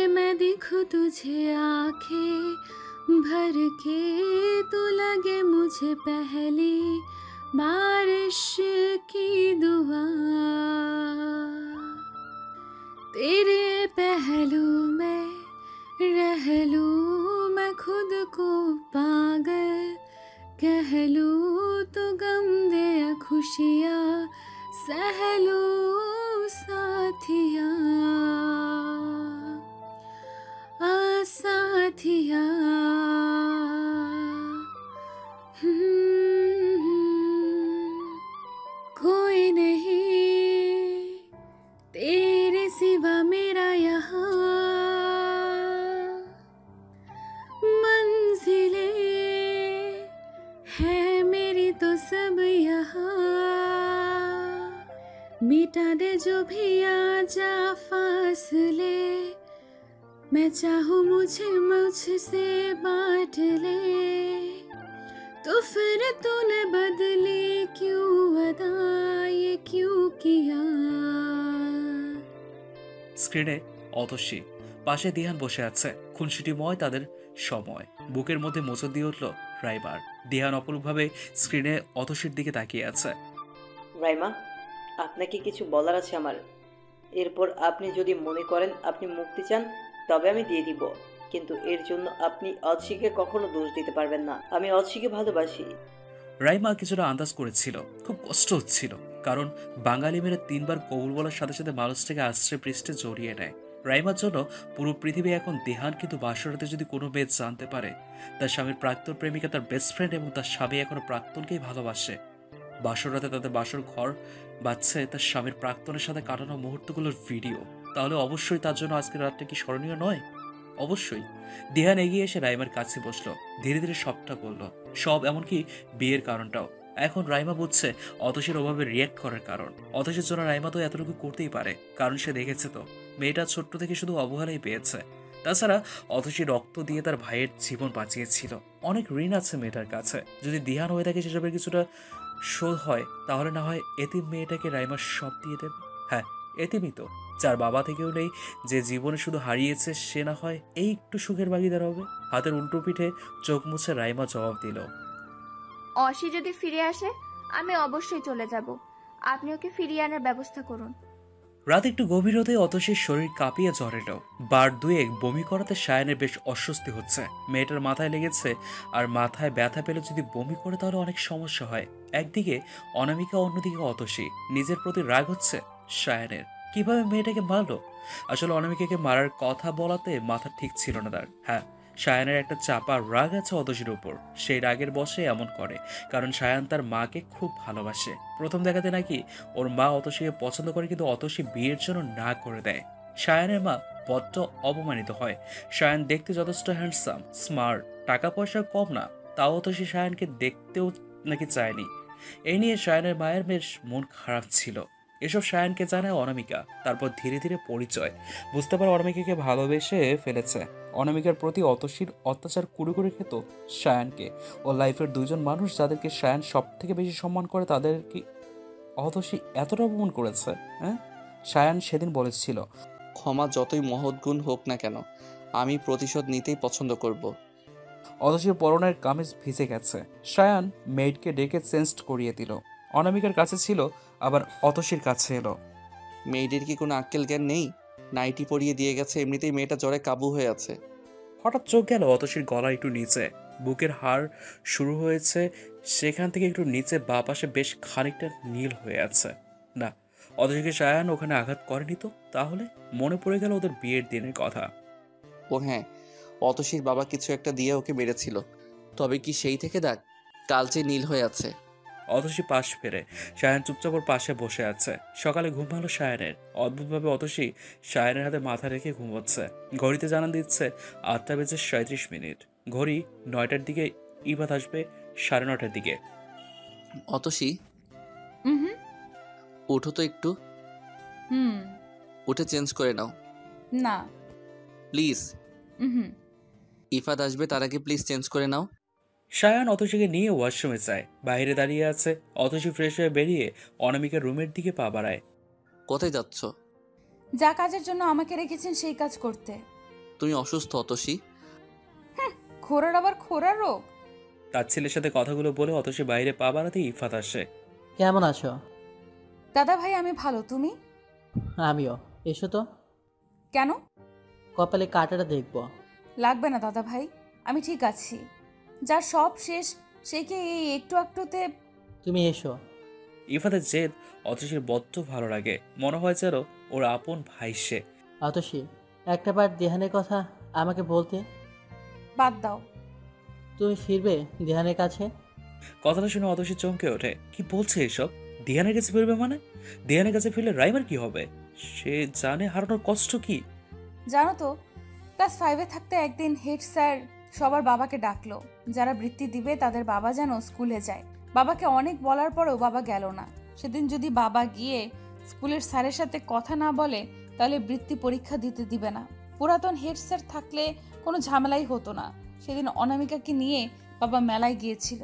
मैं दिखूं तुझे आंखें भर के तो लगे मुझे पहली बारिश की दुआ, तेरे पहलू में रह लूं मैं खुद को पागल, कह लूं तो गम दे खुशियाँ सह लूं साथिया, साथिया। कोई नहीं तेरे सिवा मेरा यहाँ, मंजिलें है मेरी तो सब यहाँ, मिटा दे जो भी आ जा फासले, मैं चाहूँ मुझे मुझसे बांट ले, तो फिर तूने बदली क्यों अदा, ये क्यों किया। স্ক্রিনে অতসী, পাশে দিহান বসে আছে। খুনসুটিময় তাদের সময়। বুকের মধ্যে মোচড় দিয়ে উঠল রাইমার। দিহান অপলকভাবে স্ক্রিনে অতসীর দিকে তাকিয়ে আছে। রাইমা, আপনাকে কিছু বলার আছে আমার। এরপর আপনি যদি মনে করেন আপনি মুক্তি চান তবে আমি দিয়ে দিব, কিন্তু এর জন্য আপনি অতসীকে কখনো দোষ দিতে পারবেন না। আমি অতসীকে ভালোবাসি। রাইমা কিছুটা আন্দাজ করেছিল, খুব কষ্ট হচ্ছিল, কারণ বাঙালি মেরে 3 বার কবুল বলার সাথে সাথে মানুষটাকে আশ্রে পৃষ্ঠে জড়িয়ে নেয়। রাইমার জন্য পুরো পৃথিবী এখন দিহান, কিন্তু বাসরাতে যদি কোনো মেয়ে জানতে পারে তার স্বামীর প্রাক্তন প্রেমিকা তার বেস্ট ফ্রেন্ড এবং তার স্বামী এখনো প্রাক্তনকেই ভালোবাসে, বাসরাতে তাদের বাসর ঘর বাজছে তার স্বামীর প্রাক্তনের সাথে কাটানো মুহূর্তগুলোর ভিডিও, তাহলে অবশ্যই তার জন্য আজকের রাতটা কি স্মরণীয় নয়? অবশ্যই। দিহান এগিয়ে এসে রাইমার কাছে বসলো, ধীরে ধীরে সবটা বলল, সব, এমনকি বিয়ের কারণটাও। এখন রাইমা বুঝছে অতসীর ওভাবে রিয়্যাক্ট করার কারণ। অতসীর জন্য রাইমা তো এতটুকু করতেই পারে, কারণ সে দেখেছে তো মেয়েটা ছোট্ট থেকে শুধু অবহেলাই পেয়েছে। তাছাড়া অতসী রক্ত দিয়ে তার ভাইয়ের জীবন বাঁচিয়েছিল, অনেক ঋণ আছে মেয়েটার কাছে। যদি দিহান হয়ে থাকে সেসবের কিছুটা শোধ হয়, তাহলে না হয় এতিম মেয়েটাকে রাইমা সব দিয়ে দেবে। হ্যাঁ, এতিমই তো, যার বাবা থেকেও নেই, যে জীবনে শুধু হারিয়েছে, সে না হয় এই একটু সুখের ভাগিদার হবে। হাতের উল্টো পিঠে চোখ মুছে রাইমা জবাব দিল, অসি যদি ফিরে আসে আমি অবশ্যই চলে যাব, আপনি ওকে ফিরিয়ে আনার ব্যবস্থা করুন। রাত একটু গভীর হতে অতসীর শরীর কাঁপিয়ে জ্বর এলো। বার দুয়েক বমি করাতে সায়ানের বেশ অস্বস্তি হচ্ছে। মেয়েটার মাথায় লেগেছে, আর মাথায় ব্যথা পেলে যদি বমি করে তাহলে অনেক সমস্যা হয়। একদিকে অনামিকা, অন্যদিকে অতসী। নিজের প্রতি রাগ হচ্ছে সায়ানের, কিভাবে মেয়েটাকে মারলো। আসলে অনামিকাকে মারার কথা বলাতে মাথা ঠিক ছিল না তার। হ্যাঁ, সায়ানের একটা চাপা রাগ আছে অতসীর উপর, সেই রাগের বশে এমন করে, কারণ সায়ান তার মাকে খুব ভালোবাসে। প্রথম দেখাতে নাকি ওর মা অতসীকে পছন্দ করে, কিন্তু অতসী বিয়ের জন্য না করে দেয়। সায়ানের মা বড্ড অপমানিত হয়। সায়ান দেখতে যথেষ্ট হ্যান্ডসাম, স্মার্ট, টাকা পয়সা কম না, তাও অতসী সায়ানকে দেখতেও নাকি চায়নি। এই নিয়ে সায়ানের মায়ের বেশ মন খারাপ ছিল। এসব সায়ানকে জানায় অনামিকা। তারপর ধীরে ধীরে পরিচয় বুঝতে পারে অনামিকাকে ভালোবেসে ফেলেছে। অনামিকার প্রতি অতসীর অত্যাচার কুড়ে করে খেত সায়ানকে। ও লাইফের দুজন মানুষ যাদেরকে সায়ান সব থেকে বেশি সম্মান করে, তাদের কি অতসী এতটা অপমান করেছে? হ্যাঁ, সায়ান সেদিন বলেছিল, ক্ষমা যতই মহৎ গুণ হোক না কেন, আমি প্রতিশোধ নিতেই পছন্দ করব। অতসীর পরনের কামিজ ভিজে গেছে। সায়ান মেয়েডকে ডেকে চেঞ্জ করিয়ে দিল। অনামিকার কাছে ছিল, আবার অতসীর কাছে এলো। মেয়েদের কি কোনো আক্কেল জ্ঞান নেই? নাইটি পরিয়ে দিয়ে গেছে, এমনিতেই মেয়েটা জ্বরে কাবু হয়ে আছে। হঠাৎ চোখ গেল অতসীর গলা একটু নিচে, বুকের হাড় শুরু হয়েছে সেখান থেকে একটু নিচে বাঁ পাশে বেশ খানিকটা নীল হয়ে আছে। না, অতসীকে সায়ান ওখানে আঘাত করেনি তো? তাহলে মনে পড়ে গেল ওদের বিয়ের দিনের কথা। ও হ্যাঁ, অতসীর বাবা কিছু একটা দিয়ে ওকে মেরেছিল। তবে কি সেই থেকে দাগ? কালচে নীল হয়ে আছে। অতসী পাশ ফেরে সায়ান চুপচাপ ওর পাশে বসে আছে। সকালে ঘুম ভালো সায়ানের। অদ্ভুতভাবে অতসী সায়ানের হাতে মাথা রেখে ঘুমোচ্ছে। ঘড়িতে জানান দিচ্ছে 8:37। ঘড়ি 9টার দিকে, ইবাদ আসবে 9:30 দিকে। অতসী, উঠো তো একটু। উঠে চেঞ্জ করে নাও না প্লিজ। ইফাদ আসবে, তার আগে প্লিজ চেঞ্জ করে নাও। সায়ান অতসীকে নিয়ে ওয়াশরুমে যায়। বাইরে দাঁড়িয়ে আছে অতসী। ফ্রেশ হয়ে বেরিয়ে অনামিকার রুমের দিকে পা বাড়ায়। কোথায় যাচ্ছ? যা কাজের জন্য আমাকে রেখেছেন সেই কাজ করতে। তুমি অসুস্থ অতসী? ঘোড়ার আবার খোড়া রোগ? তার ছেলের সাথে কথাগুলো বলে অতসী বাইরে পা বাড়াতেই ইফাত আসে। কেমন আছো? দাদা ভাই আমি ভালো, তুমি? আমিও। এসো তো, কেন? কপালে কাঁটাটা দেখবো। লাগবে না দাদা ভাই, আমি ঠিক আছি। যার সব শেষ সে কি এই একটু একটুতে? তুমি এসো। ইফাতের জেদ অতসীর বড্ড ভালো লাগে, মনে হয় যেন ওর আপন ভাই সে। অতসী, একটা বার দেহানের কথা আমাকে বলতে। বাদ দাও। তুমি ফিরবে দেহানের কাছে? কথাটা শুনে অতসী চমকে ওঠে। কি বলছে এসব? দিহানের কাছে ফিরবে মানে? দিহানের কাছে ফিরলে রাইমার কি হবে? সে জানে হারানোর কষ্ট কি। জানো তো, ক্লাস 5-এ থাকতে একদিন হেড স্যার সবার বাবাকে ডাকলো। যারা বৃত্তি দিবে তাদের বাবা যেন স্কুলে যায়। বাবাকে অনেক বলার পরেও বাবা গেল না। সেদিন যদি বাবা গিয়ে স্কুলের স্যারের সাথে কথা না বলে তাহলে বৃত্তি পরীক্ষা দিতে দিবে না। পুরাতন হেড স্যার থাকলে কোনো ঝামেলাই হতো না। সেদিন অনামিকাকে নিয়ে বাবা মেলায় গিয়েছিল,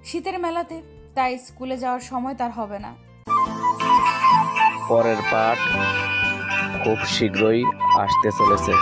শীতের মেলাতে, তাই স্কুলে যাওয়ার সময় তার হবে না। পরের পাঠ খুব শীঘ্রই আসতে চলেছে।